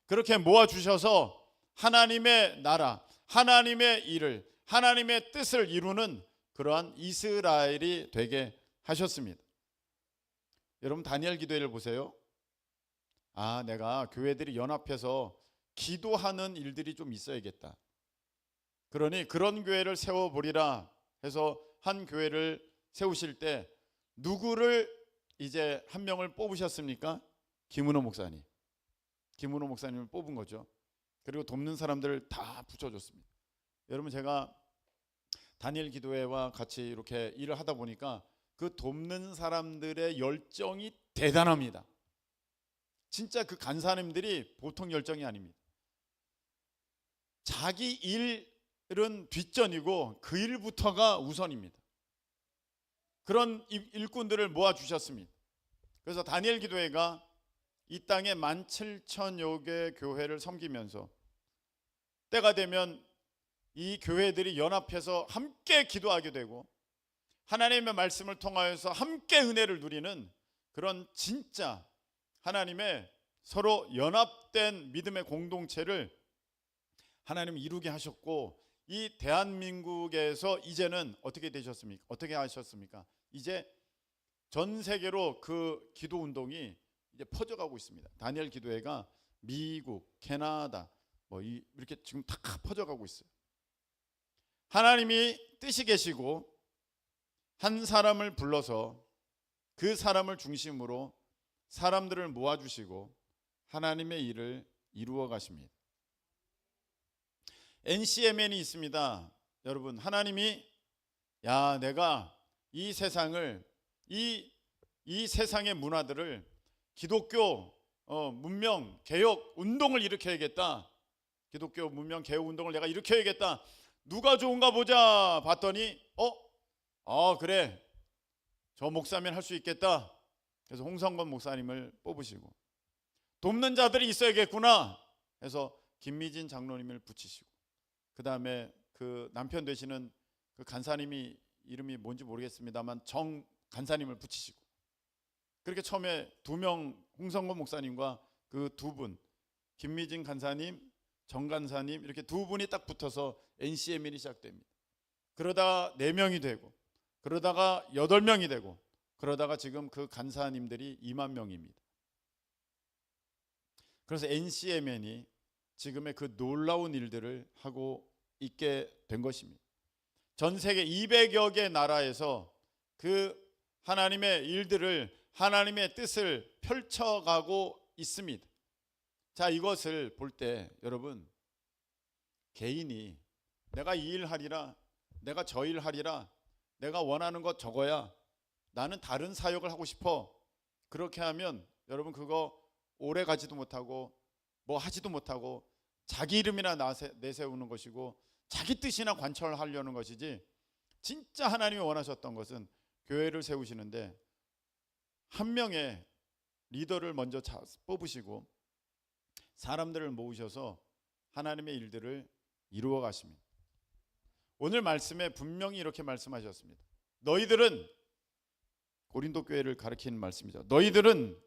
그렇게 모아주셔서 하나님의 나라, 하나님의 일을, 하나님의 뜻을 이루는 그러한 이스라엘이 되게 하셨습니다. 여러분, 다니엘 기도회를 보세요. 아, 내가 교회들이 연합해서 기도하는 일들이 좀 있어야겠다. 그러니 그런 교회를 세워보리라 해서 한 교회를 세우실 때 누구를 이제 한 명을 뽑으셨습니까? 김은호 목사님. 김은호 목사님을 뽑은 거죠. 그리고 돕는 사람들을 다 붙여줬습니다. 여러분, 제가 다니엘 기도회와 같이 이렇게 일을 하다 보니까 그 돕는 사람들의 열정이 대단합니다. 진짜 그 간사님들이 보통 열정이 아닙니다. 자기 일은 뒷전이고 그 일부터가 우선입니다. 그런 일꾼들을 모아주셨습니다. 그래서 다니엘 기도회가 이 땅에 17,000여 개 교회를 섬기면서 때가 되면 이 교회들이 연합해서 함께 기도하게 되고 하나님의 말씀을 통하여서 함께 은혜를 누리는 그런 진짜 하나님의 서로 연합된 믿음의 공동체를 하나님이 이루게 하셨고, 이 대한민국에서 이제는 어떻게 되셨습니까? 어떻게 하셨습니까? 이제 전 세계로 그 기도 운동이 이제 퍼져가고 있습니다. 다니엘 기도회가 미국, 캐나다 이렇게 지금 다 퍼져가고 있어요. 하나님이 뜻이 계시고 한 사람을 불러서 그 사람을 중심으로 사람들을 모아주시고 하나님의 일을 이루어 가십니다. NCMN이 있습니다. 여러분, 하나님이 야, 내가 이 세상을 이 세상의 문화들을 기독교 문명 개혁 운동을 일으켜야겠다. 기독교 문명 개혁 운동을 내가 일으켜야겠다. 누가 좋은가 보자 봤더니 그래, 저 목사면 할 수 있겠다. 그래서 홍성건 목사님을 뽑으시고, 돕는 자들이 있어야겠구나 해서 김미진 장로님을 붙이시고, 그 다음에 그 남편 되시는 그 간사님이 이름이 뭔지 모르겠습니다만 정 간사님을 붙이시고, 그렇게 처음에 2명 홍성건 목사님과 그 2분 김미진 간사님, 정 간사님 이렇게 2분이 딱 붙어서 NCMN이 시작됩니다. 그러다가 4명이 되고, 그러다가 8명이 되고, 그러다가 지금 그 간사님들이 2만 명입니다. 그래서 NCMN이 지금의 그 놀라운 일들을 하고 있게 된 것입니다. 전 세계 200여 개 나라에서 그 하나님의 일들을, 하나님의 뜻을 펼쳐가고 있습니다. 자, 이것을 볼 때 여러분, 개인이 내가 이 일 하리라, 내가 저 일 하리라, 내가 원하는 것 저거야, 나는 다른 사역을 하고 싶어, 그렇게 하면 여러분 그거 오래 가지도 못하고 뭐 하지도 못하고 자기 이름이나 내세우는 것이고 자기 뜻이나 관철하려는 것이지, 진짜 하나님이 원하셨던 것은 교회를 세우시는데 한 명의 리더를 먼저 뽑으시고 사람들을 모으셔서 하나님의 일들을 이루어 가십니다. 오늘 말씀에 분명히 이렇게 말씀하셨습니다. 너희들은, 고린도 교회를 가리키는 말씀이죠. 너희들은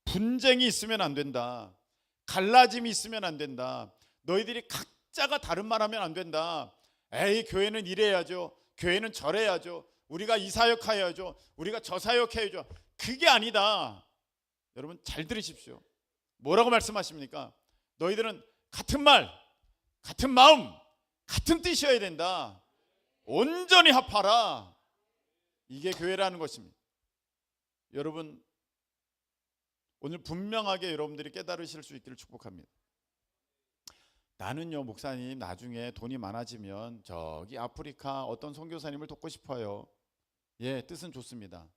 분쟁이 있으면 안 된다. 갈라짐이 있으면 안 된다. 너희들이 각자가 다른 말하면 안 된다. 에이, 교회는 이래야죠. 교회는 저래야죠. 우리가 이 사역해야죠. 우리가 저 사역해야죠. 그게 아니다. 여러분 잘 들으십시오. 뭐라고 말씀하십니까? 너희들은 같은 말, 같은 마음, 같은 뜻이어야 된다. 온전히 합하라. 이게 교회라는 것입니다. 여러분 오늘 분명하게 여러분들이 깨달으실 수 있기를 축복합니다. 나는요, 목사님, 나중에 돈이 많아지면 저기 아프리카 어떤 선교사님을 돕고 싶어요. 예, 뜻은 좋습니다.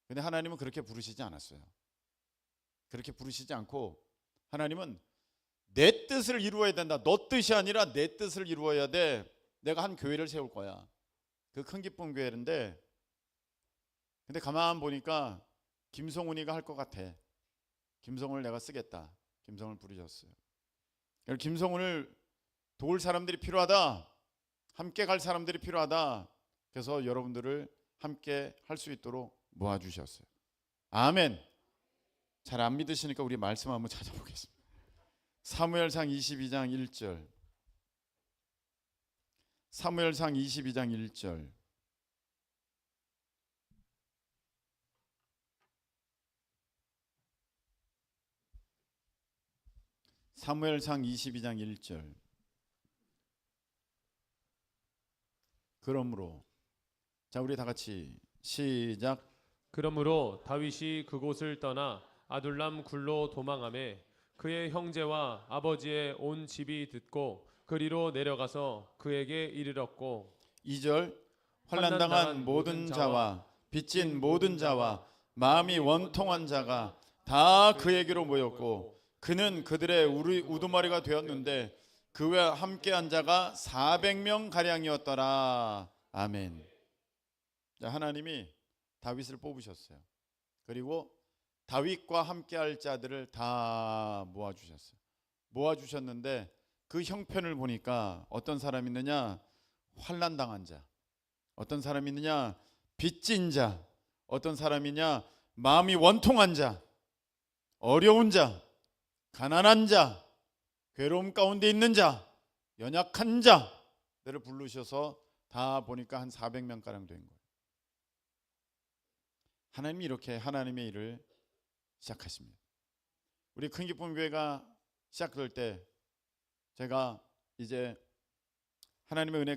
근데 하나님은 그렇게 부르시지 않았어요. 그렇게 부르시지 않고 하나님은 내 뜻을 이루어야 된다. 너 뜻이 아니라 내 뜻을 이루어야 돼. 내가 한 교회를 세울 거야. 그 큰 기쁨 교회인데, 근데 가만 보니까 김성훈이가 할 것 같아. 김성훈을 내가 쓰겠다. 김성훈을 부르셨어요. 김성훈을 도울 사람들이 필요하다. 함께 갈 사람들이 필요하다. 그래서 여러분들을 함께 할 수 있도록 모아주셨어요. 아멘. 잘 안 믿으시니까 우리 말씀 한번 찾아보겠습니다. 사무엘상 22장 1절. 사무엘상 22장 1절. 사무엘상 22장 1절. 그러므로, 자 우리 다 같이 시작. 그러므로 다윗이 그곳을 떠나 아둘람 굴로 도망하매 그의 형제와 아버지의 온 집이 듣고 그리로 내려가서 그에게 이르렀고 2절. 환난당한 모든 자와 빚진 모든 자와 마음이 원통한 자가 다 그에게로 모였고 그는 그들의 우두머리가 되었는데 그와 함께한 자가 400명 가량이었더라. 아멘. 자, 하나님이 다윗을 뽑으셨어요. 그리고 다윗과 함께할 자들을 다 모아주셨어요. 모아주셨는데 그 형편을 보니까 어떤 사람이 있느냐? 환난당한 자. 어떤 사람이 있느냐? 빚진 자. 어떤 사람이냐? 마음이 원통한 자. 어려운 자. 가난한 자. 괴로움 가운데 있는 자. 연약한 자들을 부르셔서 다 보니까 한 400명가량 된 거예요. 하나님이 이렇게 하나님의 일을 시작하십니다. 우리 큰 기쁨 교회가 시작될 때 제가 이제 하나님의 은혜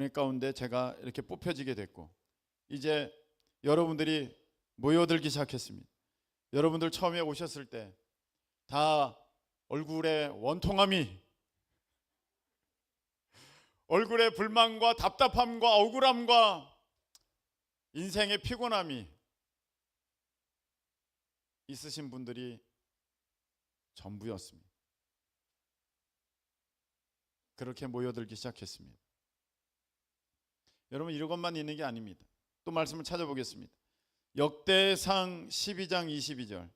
가운데 제가 이렇게 뽑혀지게 됐고 이제 여러분들이 모여들기 시작했습니다. 여러분들 처음에 오셨을 때 다 얼굴에 원통함이, 얼굴에 불만과 답답함과 억울함과 인생의 피곤함이 있으신 분들이 전부였습니다. 그렇게 모여들기 시작했습니다. 여러분 이것만 있는 게 아닙니다. 또 말씀을 찾아보겠습니다. 역대상 12장 22절.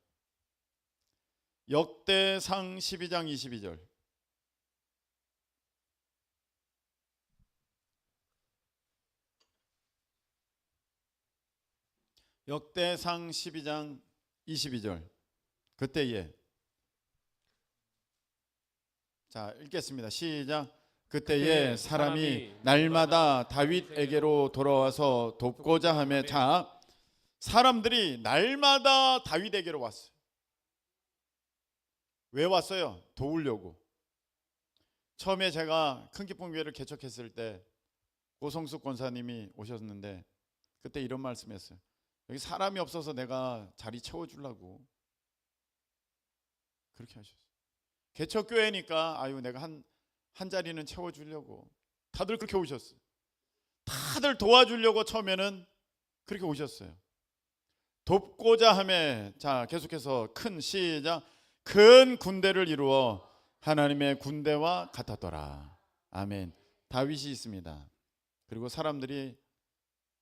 역대상 12장 22절. 역대상 12장 22절. 그때에, 자 읽겠습니다. 시작. 그때에 사람이 날마다 다윗에게로 돌아와서 돕고자 하며, 자 사람들이 날마다 다윗에게로 왔어요. 왜 왔어요? 도우려고. 처음에 제가 큰 기쁨 교회를 개척했을 때 고성숙 권사님이 오셨는데 그때 이런 말씀했어요. 여기 사람이 없어서 내가 자리 채워주려고 그렇게 하셨어요. 개척교회니까 아유 내가 한 자리는 채워주려고 다들 그렇게 오셨어요. 다들 도와주려고 처음에는 그렇게 오셨어요. 돕고자 하며, 자 계속해서 큰 시작. 큰 군대를 이루어 하나님의 군대와 같았더라. 아멘. 다윗이 있습니다. 그리고 사람들이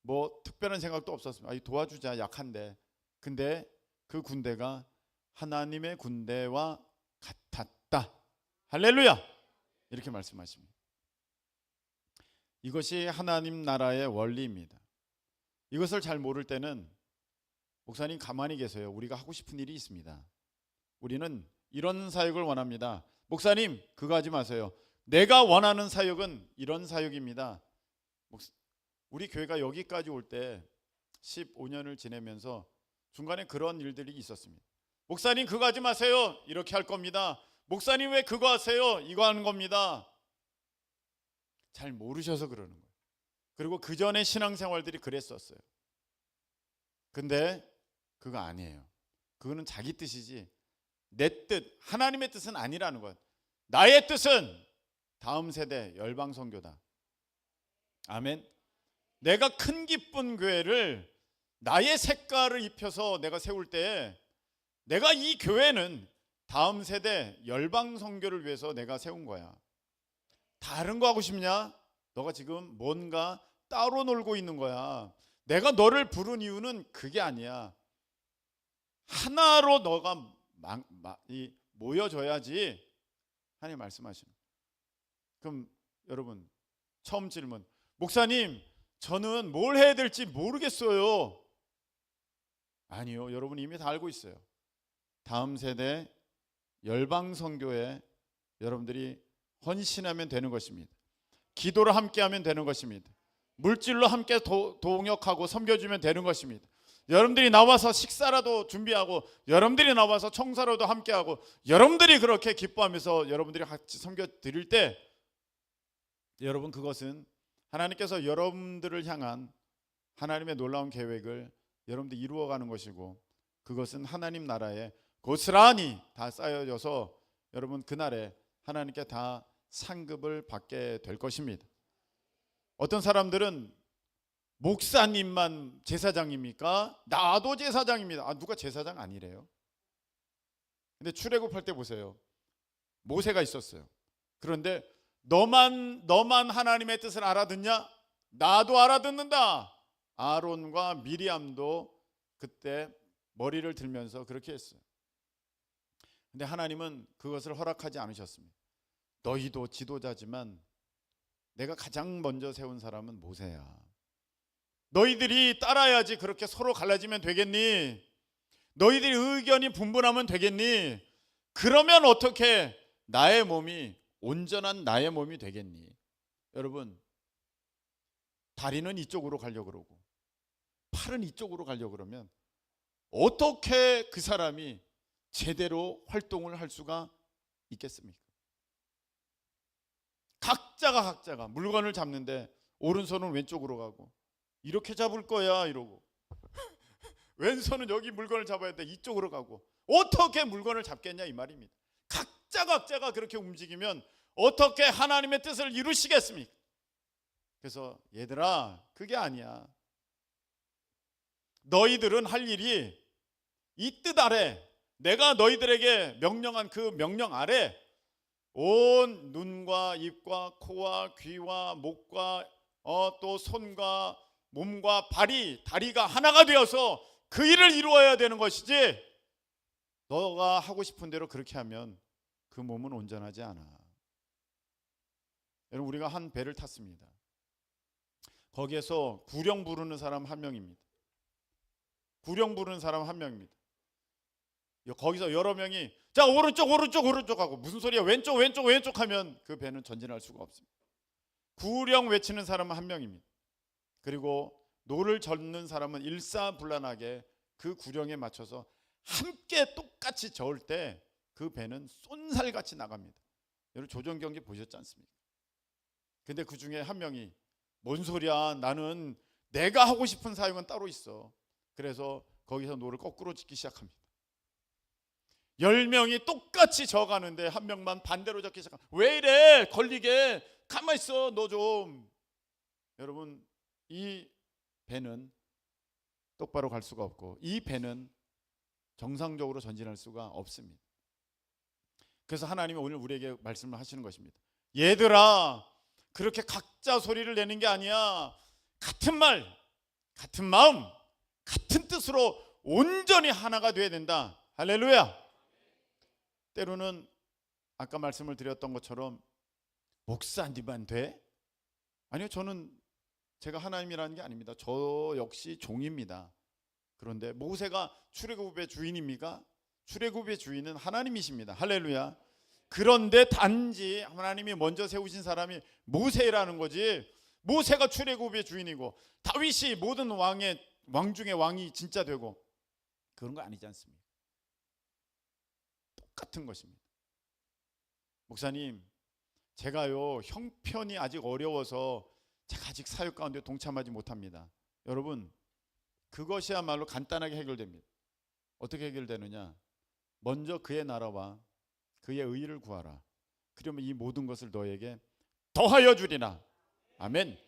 뭐 특별한 생각도 없었습니다. 도와주자, 약한데. 근데 그 군대가 하나님의 군대와 같았다. 할렐루야. 이렇게 말씀하십니다. 이것이 하나님 나라의 원리입니다. 이것을 잘 모를 때는 목사님 가만히 계세요. 우리가 하고 싶은 일이 있습니다. 우리는 이런 사역을 원합니다. 목사님 그거 하지 마세요. 내가 원하는 사역은 이런 사역입니다. 우리 교회가 여기까지 올 때 15년을 지내면서 중간에 그런 일들이 있었습니다. 목사님 그거 하지 마세요. 이렇게 할 겁니다. 목사님 왜 그거 하세요? 이거 하는 겁니다. 잘 모르셔서 그러는 거예요. 그리고 그 전에 신앙생활들이 그랬었어요. 근데 그거 아니에요. 그거는 자기 뜻이지 내 뜻, 하나님의 뜻은 아니라는 거예요. 나의 뜻은 다음 세대 열방 선교다. 아멘. 내가 큰 기쁜 교회를 나의 색깔을 입혀서 내가 세울 때 내가 이 교회는 다음 세대 열방 선교를 위해서 내가 세운 거야. 다른 거 하고 싶냐? 너가 지금 뭔가 따로 놀고 있는 거야. 내가 너를 부른 이유는 그게 아니야. 하나로 너가 모여져야지. 하나님 말씀하시는. 그럼 여러분 처음 질문, 목사님 저는 뭘 해야 될지 모르겠어요. 아니요, 여러분 이미 다 알고 있어요. 다음 세대 열방 선교에 여러분들이 헌신하면 되는 것입니다. 기도를 함께 하면 되는 것입니다. 물질로 함께 동역하고 섬겨주면 되는 것입니다. 여러분들이 나와서 식사라도 준비하고 여러분들이 나와서 청사라도 함께하고 여러분들이 그렇게 기뻐하면서 여러분들이 같이 섬겨드릴 때 여러분 그것은 하나님께서 여러분들을 향한 하나님의 놀라운 계획을 여러분들이 이루어가는 것이고 그것은 하나님 나라에 고스란히 다 쌓여져서 여러분 그날에 하나님께 다 상급을 받게 될 것입니다. 어떤 사람들은 목사님만 제사장입니까? 나도 제사장입니다. 누가 제사장 아니래요? 근데 출애굽할 때 보세요. 모세가 있었어요. 그런데 너만 하나님의 뜻을 알아듣냐? 나도 알아듣는다. 아론과 미리암도 그때 머리를 들면서 그렇게 했어요. 근데 하나님은 그것을 허락하지 않으셨습니다. 너희도 지도자지만 내가 가장 먼저 세운 사람은 모세야. 너희들이 따라야지 그렇게 서로 갈라지면 되겠니? 너희들이 의견이 분분하면 되겠니? 그러면 어떻게 나의 몸이 온전한 나의 몸이 되겠니? 여러분 다리는 이쪽으로 가려고 그러고 팔은 이쪽으로 가려고 그러면 어떻게 그 사람이 제대로 활동을 할 수가 있겠습니까? 각자가 물건을 잡는데 오른손은 왼쪽으로 가고 이렇게 잡을 거야 이러고 왼손은 여기 물건을 잡아야 돼 이쪽으로 가고 어떻게 물건을 잡겠냐 이 말입니다. 각자가 그렇게 움직이면 어떻게 하나님의 뜻을 이루시겠습니까? 그래서 얘들아 그게 아니야. 너희들은 할 일이 이 뜻 아래 내가 너희들에게 명령한 그 명령 아래 온 눈과 입과 코와 귀와 목과 또 손과 몸과 발이 다리가 하나가 되어서 그 일을 이루어야 되는 것이지 너가 하고 싶은 대로 그렇게 하면 그 몸은 온전하지 않아. 여러분 우리가 한 배를 탔습니다. 거기에서 구령 부르는 사람 한 명입니다. 구령 부르는 사람 한 명입니다. 거기서 여러 명이 자 오른쪽 하고 무슨 소리야 왼쪽 하면 그 배는 전진할 수가 없습니다. 구령 외치는 사람은 한 명입니다. 그리고 노를 젓는 사람은 일사불란하게 그 구령에 맞춰서 함께 똑같이 저을 때 그 배는 쏜살같이 나갑니다. 여러분 조정 경기 보셨지 않습니까? 근데 그 중에 한 명이 뭔 소리야 나는 내가 하고 싶은 사역은 따로 있어. 그래서 거기서 노를 거꾸로 젓기 시작합니다. 10명이 똑같이 져가는데 한 명만 반대로 잡기 시작합니다. 왜 이래 걸리게 가만히 있어 너 좀. 여러분 이 배는 똑바로 갈 수가 없고 이 배는 정상적으로 전진할 수가 없습니다. 그래서 하나님이 오늘 우리에게 말씀을 하시는 것입니다. 얘들아 그렇게 각자 소리를 내는 게 아니야. 같은 말 같은 마음 같은 뜻으로 온전히 하나가 돼야 된다. 할렐루야. 때로는 아까 말씀을 드렸던 것처럼 목사님만 돼? 아니요, 저는 제가 하나님이라는 게 아닙니다. 저 역시 종입니다. 그런데 모세가 출애굽의 주인입니까? 출애굽의 주인은 하나님이십니다. 할렐루야. 그런데 단지 하나님이 먼저 세우신 사람이 모세라는 거지, 모세가 출애굽의 주인이고 다윗이 모든 왕 중에 왕이 진짜 되고 그런 거 아니지 않습니까? 똑같은 것입니다. 목사님, 제가요 형편이 아직 어려워서 제가 아직 사역 가운데 동참하지 못합니다. 여러분, 그것이야말로 간단하게 해결됩니다. 어떻게 해결되느냐? 먼저 그의 나라와 그의 의를 구하라. 그러면 이 모든 것을 너에게 더하여 주리라. 아멘.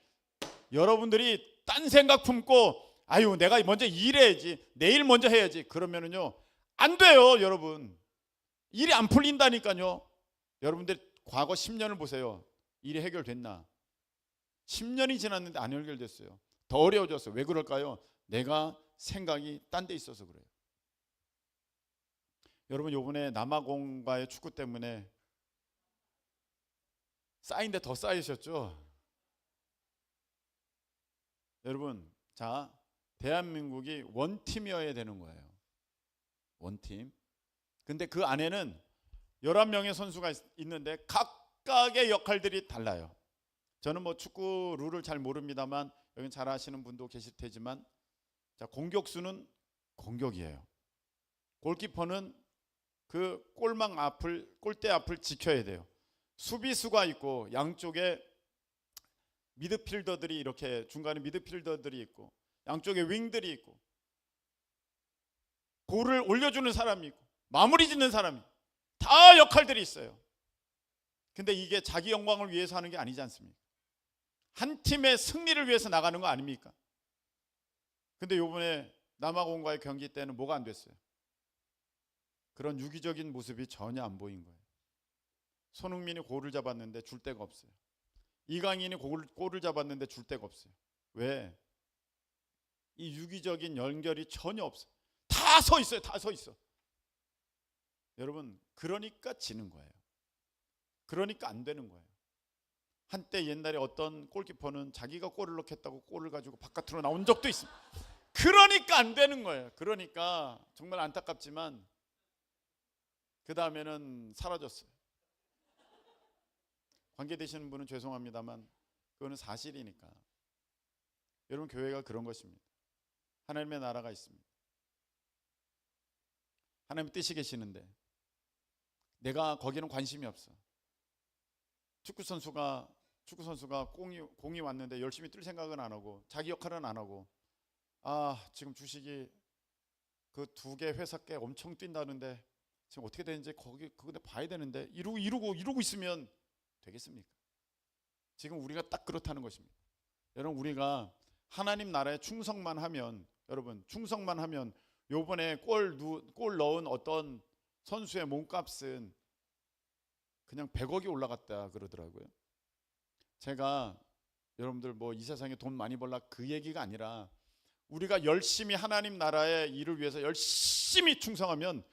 여러분들이 딴 생각 품고 아유 내가 먼저 일해야지, 내일 먼저 해야지, 그러면은요 안 돼요. 여러분, 일이 안 풀린다니까요. 여러분들 과거 10년을 보세요. 일이 해결됐나? 10년이 지났는데 안 해결됐어요. 더 어려워졌어요. 왜 그럴까요? 내가 생각이 딴 데 있어서 그래요. 여러분, 요번에 남아공과의 축구 때문에 쌓인데 더 쌓이셨죠? 여러분, 자, 대한민국이 원팀이어야 되는 거예요. 원팀. 근데 그 안에는 11명의 선수가 있는데 각각의 역할들이 달라요. 저는 뭐 축구 룰을 잘 모릅니다만 여기 잘 아시는 분도 계실 테지만, 자, 공격수는 공격이에요. 골키퍼는 그 골망 앞을, 골대 앞을 지켜야 돼요. 수비수가 있고 양쪽에 미드필더들이, 이렇게 중간에 미드필더들이 있고 양쪽에 윙들이 있고 골을 올려주는 사람이 있고 마무리 짓는 사람이, 다 역할들이 있어요. 근데 이게 자기 영광을 위해서 하는 게 아니지 않습니까? 한 팀의 승리를 위해서 나가는 거 아닙니까? 근데 요번에 남아공과의 경기 때는 뭐가 안 됐어요? 그런 유기적인 모습이 전혀 안 보인 거예요. 손흥민이 골을 잡았는데 줄 데가 없어요. 이강인이 골을 잡았는데 줄 데가 없어요. 왜? 이 유기적인 연결이 전혀 없어요. 다 서 있어요. 다 서 있어. 여러분, 그러니까 지는 거예요. 그러니까 안 되는 거예요. 한때 옛날에 어떤 골키퍼는 자기가 골을 넣겠다고 골을 가지고 바깥으로 나온 적도 있습니다. 그러니까 안 되는 거예요. 그러니까 정말 안타깝지만 그 다음에는 사라졌어요. 관계되시는 분은 죄송합니다만 그거는 사실이니까. 여러분, 교회가 그런 것입니다. 하나님의 나라가 있습니다. 하나님 뜻이 계시는데 내가 거기는 관심이 없어. 축구 선수가 공이 왔는데 열심히 뛸 생각은 안 하고 자기 역할은 안 하고, 아 지금 주식이 그 2개 회사께 엄청 뛴다는데 지금 어떻게 되는지 그거 봐야 되는데 이러고 있으면 되겠습니까? 지금 우리가 딱 그렇다는 것입니다. 여러분, 우리가 하나님 나라에 충성만 하면, 여러분 충성만 하면 요번에 골 넣은 어떤 선수의 몸값은 그냥 100억이 올라갔다 그러더라고요. 제가 여러분들 뭐 이 세상에 돈 많이 벌라 그 얘기가 아니라, 우리가 열심히 하나님 나라의 일을 위해서 열심히 충성하면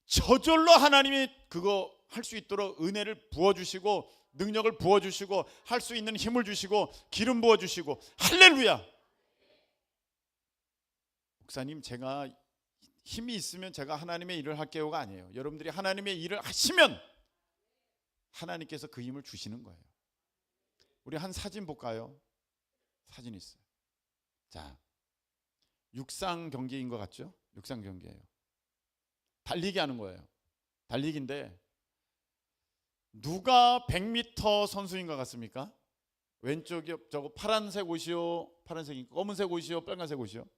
저절로 하나님이 그거 할 수 있도록 은혜를 부어주시고 능력을 부어주시고 할 수 있는 힘을 주시고 기름 부어주시고. 할렐루야. 목사님, 제가 힘이 있으면 제가 하나님의 일을 할게요가 아니에요. 여러분들이 하나님의 일을 하시면 하나님께서 그 힘을 주시는 거예요. 우리 한 사진 볼까요? 사진 있어요. 자, 육상 경기인 것 같죠? 육상 경기예요. 달리기 하는 거예요. 달리기인데 누가 100m 선수인 것 같습니까? 왼쪽이 저거 파란색 옷이요, 파란색이 검은색 옷이요, 빨간색 옷이요?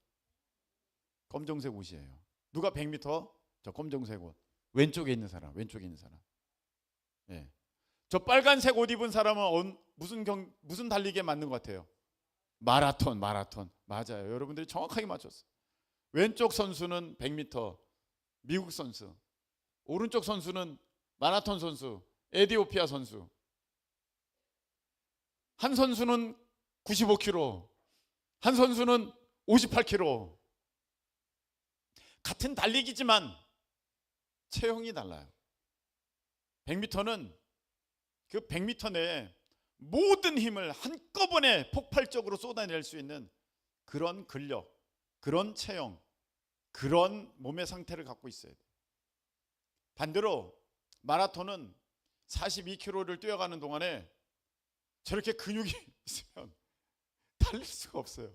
검정색 옷이에요. 누가 100m? 저 검정색 옷. 왼쪽에 있는 사람. 예. 저 빨간색 옷 입은 사람은 무슨 달리기에 맞는 것 같아요? 마라톤. 맞아요. 여러분들이 정확하게 맞췄어요. 왼쪽 선수는 100m 미국 선수, 오른쪽 선수는 마라톤 선수, 에티오피아 선수. 한 선수는 95kg, 한 선수는 58kg. 같은 달리기지만 체형이 달라요. 100m는 그 100m 내에 모든 힘을 한꺼번에 폭발적으로 쏟아낼 수 있는 그런 근력, 그런 체형, 그런 몸의 상태를 갖고 있어야 돼. 반대로 마라톤은 42km를 뛰어가는 동안에 저렇게 근육이 있으면 달릴 수가 없어요.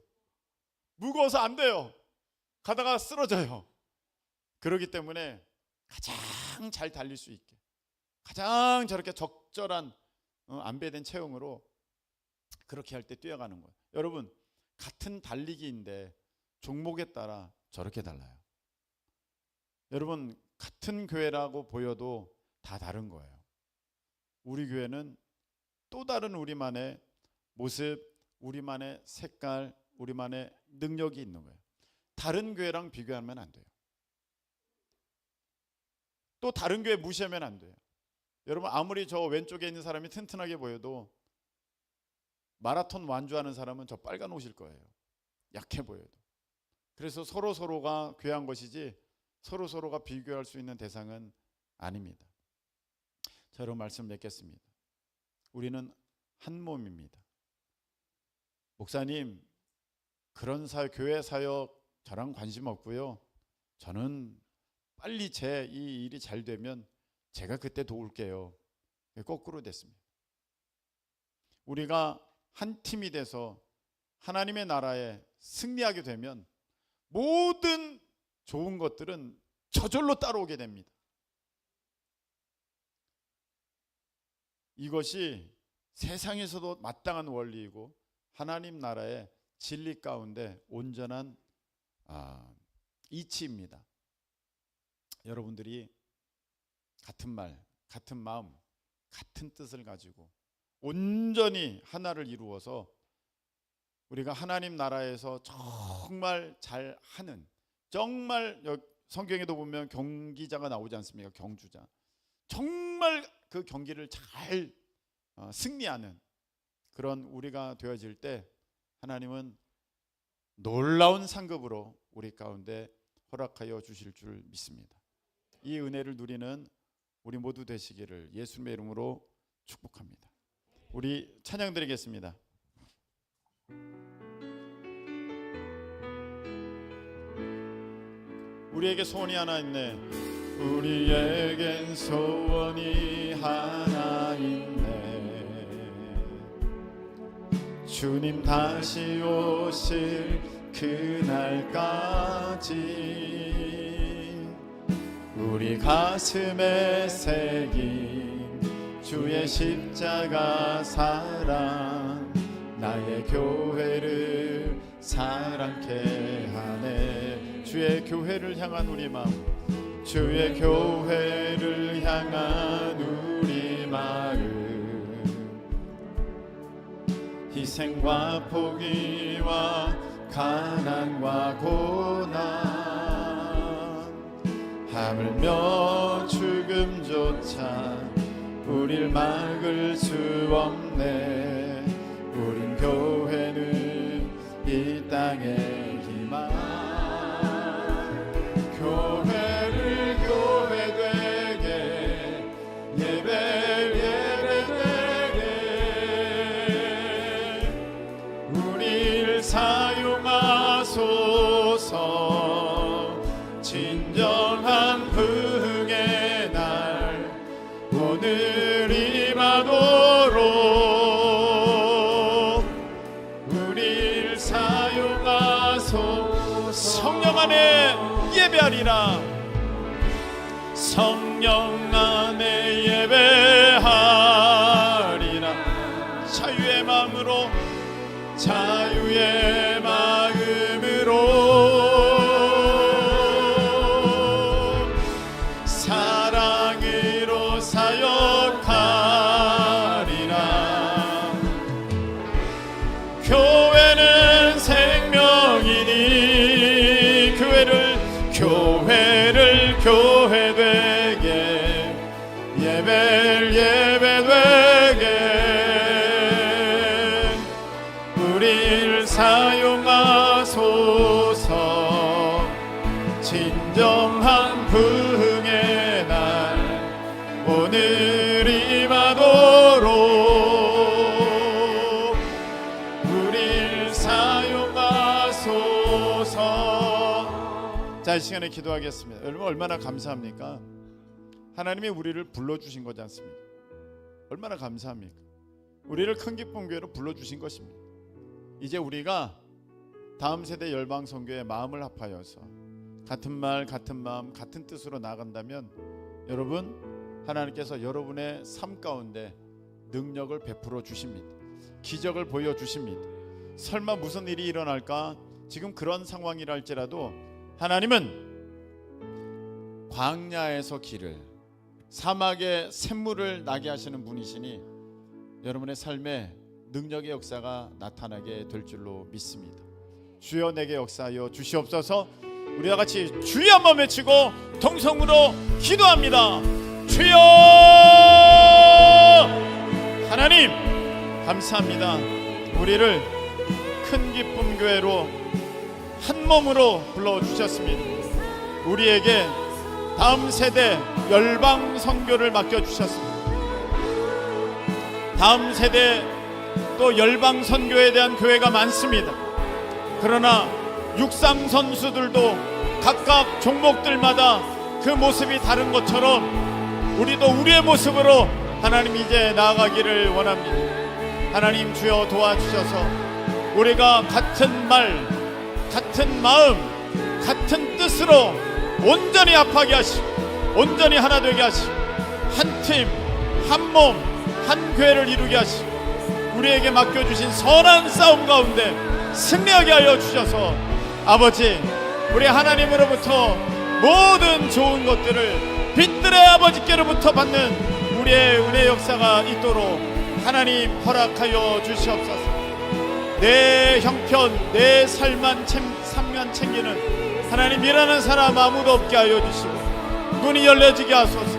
무거워서 안 돼요. 가다가 쓰러져요. 그렇기 때문에 가장 잘 달릴 수 있게, 가장 저렇게 적절한 안배된 체형으로 그렇게 할 때 뛰어가는 거예요. 여러분, 같은 달리기인데 종목에 따라 저렇게 달라요. 여러분, 같은 교회라고 보여도 다 다른 거예요. 우리 교회는 또 다른 우리만의 모습, 우리만의 색깔, 우리만의 능력이 있는 거예요. 다른 교회랑 비교하면 안 돼요. 또 다른 교회 무시하면 안 돼요. 여러분, 아무리 저 왼쪽에 있는 사람이 튼튼하게 보여도 마라톤 완주하는 사람은 저 빨간 옷일 거예요. 약해 보여도. 그래서 서로가 귀한 것이지 서로가 비교할 수 있는 대상은 아닙니다. 자, 여러분, 말씀 맺겠습니다. 우리는 한 몸입니다. 목사님, 그런 사역, 교회 사역 저랑 관심 없고요. 저는 빨리 제 이 일이 잘 되면 제가 그때 도울게요. 거꾸로 됐습니다. 우리가 한 팀이 돼서 하나님의 나라에 승리하게 되면 모든 좋은 것들은 저절로 따라오게 됩니다. 이것이 세상에서도 마땅한 원리이고 하나님 나라의 진리 가운데 온전한 이치입니다. 여러분들이 같은 말, 같은 마음, 같은 뜻을 가지고 온전히 하나를 이루어서 우리가 하나님 나라에서 정말 잘하는, 정말 성경에도 보면 경기자가 나오지 않습니까? 경주자. 정말 그 경기를 잘 승리하는 그런 우리가 되어질 때 하나님은 놀라운 상급으로 우리 가운데 허락하여 주실 줄 믿습니다. 이 은혜를 누리는 우리 모두 되시기를 예수님의 이름으로 축복합니다. 우리 찬양 드리겠습니다. 우리에게 소원이 하나 있네. 우리에겐 소원이 하나 있네. 주님 다시 오실 그날까지 우리 가슴에 새긴 주의 십자가 사랑 나의 교회를 사랑케 하네. 주의 교회를 향한 우리 마음, 주의 교회를 향한 우리 마음, 희생과 포기와 가난과 고난 하물며 죽음조차 우릴 막을 수 없네. 우린 교회는 이 땅의 희망. 교회를 교회 되게 예배 되게 우릴 사용하소서. 진정한 부흥의 날 오늘 임하도록 우릴 사용하소서. 성령 안에 예배하리라. 성령 안에 예배하리라. 자유의 마음으로, 자유의 마음으로 사랑으로 사역하리라. 교회는 생명이니 교회를 교회 되게 예배를 예배 되게 우리를 사용하소서. 진정한 부흥의 날 오늘 자, 이 시간에 기도하겠습니다. 여러분 얼마나 감사합니까? 하나님이 우리를 불러주신 거지 않습니까? 얼마나 감사합니까? 우리를 큰 기쁨 교회로 불러주신 것입니다. 이제 우리가 다음 세대 열방 선교의 마음을 합하여서 같은 말, 같은 마음, 같은 뜻으로 나간다면 여러분, 하나님께서 여러분의 삶 가운데 능력을 베풀어 주십니다. 기적을 보여주십니다. 설마 무슨 일이 일어날까? 지금 그런 상황이라 할지라도 하나님은 광야에서 길을, 사막에 샘물을 나게 하시는 분이시니 여러분의 삶에 능력의 역사가 나타나게 될 줄로 믿습니다. 주여 내게 역사하여 주시옵소서. 우리와 같이 주여 한번 외치고 통성으로 기도합니다. 주여! 하나님 감사합니다. 우리를 큰 기쁨 교회로 한 몸으로 불러주셨습니다. 우리에게 다음 세대 열방 선교를 맡겨주셨습니다. 다음 세대 또 열방 선교에 대한 교회가 많습니다. 그러나 육상 선수들도 각각 종목들마다 그 모습이 다른 것처럼 우리도 우리의 모습으로 하나님 이제 나아가기를 원합니다. 하나님 주여 도와주셔서 우리가 같은 말, 같은 마음, 같은 뜻으로 온전히 합하게 하시고 온전히 하나 되게 하시고 한 팀, 한 몸, 한 교회를 이루게 하시고 우리에게 맡겨주신 선한 싸움 가운데 승리하게 하여 주셔서 아버지, 우리 하나님으로부터 모든 좋은 것들을 빛들의 아버지께로부터 받는 우리의 은혜 역사가 있도록 하나님 허락하여 주시옵소서. 내 형편, 내 삶만 챙기는 하나님 일하는 사람 아무도 없게 하여 주시고 눈이 열려지게 하소서,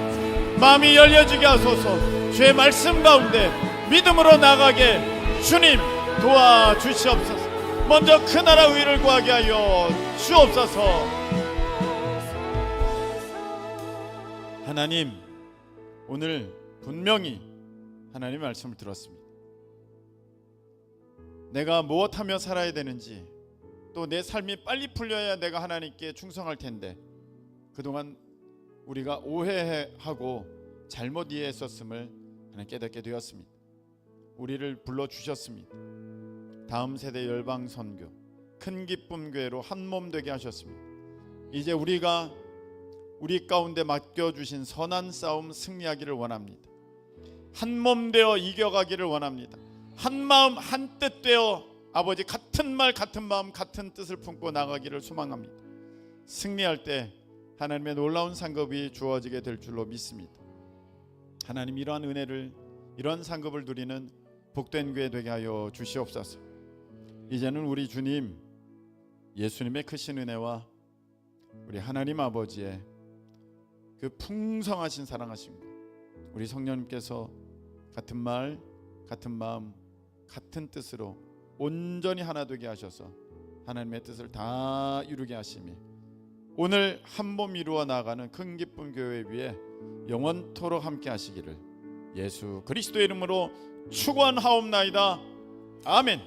마음이 열려지게 하소서. 주의 말씀 가운데 믿음으로 나가게 주님 도와주시옵소서. 먼저 그 나라 의를 구하게 하여 주옵소서. 하나님, 오늘 분명히 하나님의 말씀을 들었습니다. 내가 무엇하며 살아야 되는지, 또 내 삶이 빨리 풀려야 내가 하나님께 충성할 텐데 그동안 우리가 오해하고 잘못 이해했었음을 하나님 깨닫게 되었습니다. 우리를 불러주셨습니다. 다음 세대 열방 선교 큰 기쁨 교회로 한 몸 되게 하셨습니다. 이제 우리가 우리 가운데 맡겨주신 선한 싸움 승리하기를 원합니다. 한 몸 되어 이겨가기를 원합니다. 한 마음 한 뜻 되어 아버지 같은 말 같은 마음 같은 뜻을 품고 나가기를 소망합니다. 승리할 때 하나님의 놀라운 상급이 주어지게 될 줄로 믿습니다. 하나님 이러한 은혜를, 이런 상급을 누리는 복된 교회 되게 하여 주시옵소서. 이제는 우리 주님 예수님의 크신 은혜와 우리 하나님 아버지의 그 풍성하신 사랑하심과 우리 성령님께서 같은 말 같은 마음 같은 뜻으로 온전히 하나 되게 하셔서 하나님의 뜻을 다 이루게 하시니 오늘 한 몸 이루어 나가는 큰 기쁨 교회 위에 영원토록 함께 하시기를 예수 그리스도의 이름으로 축원하옵나이다. 아멘.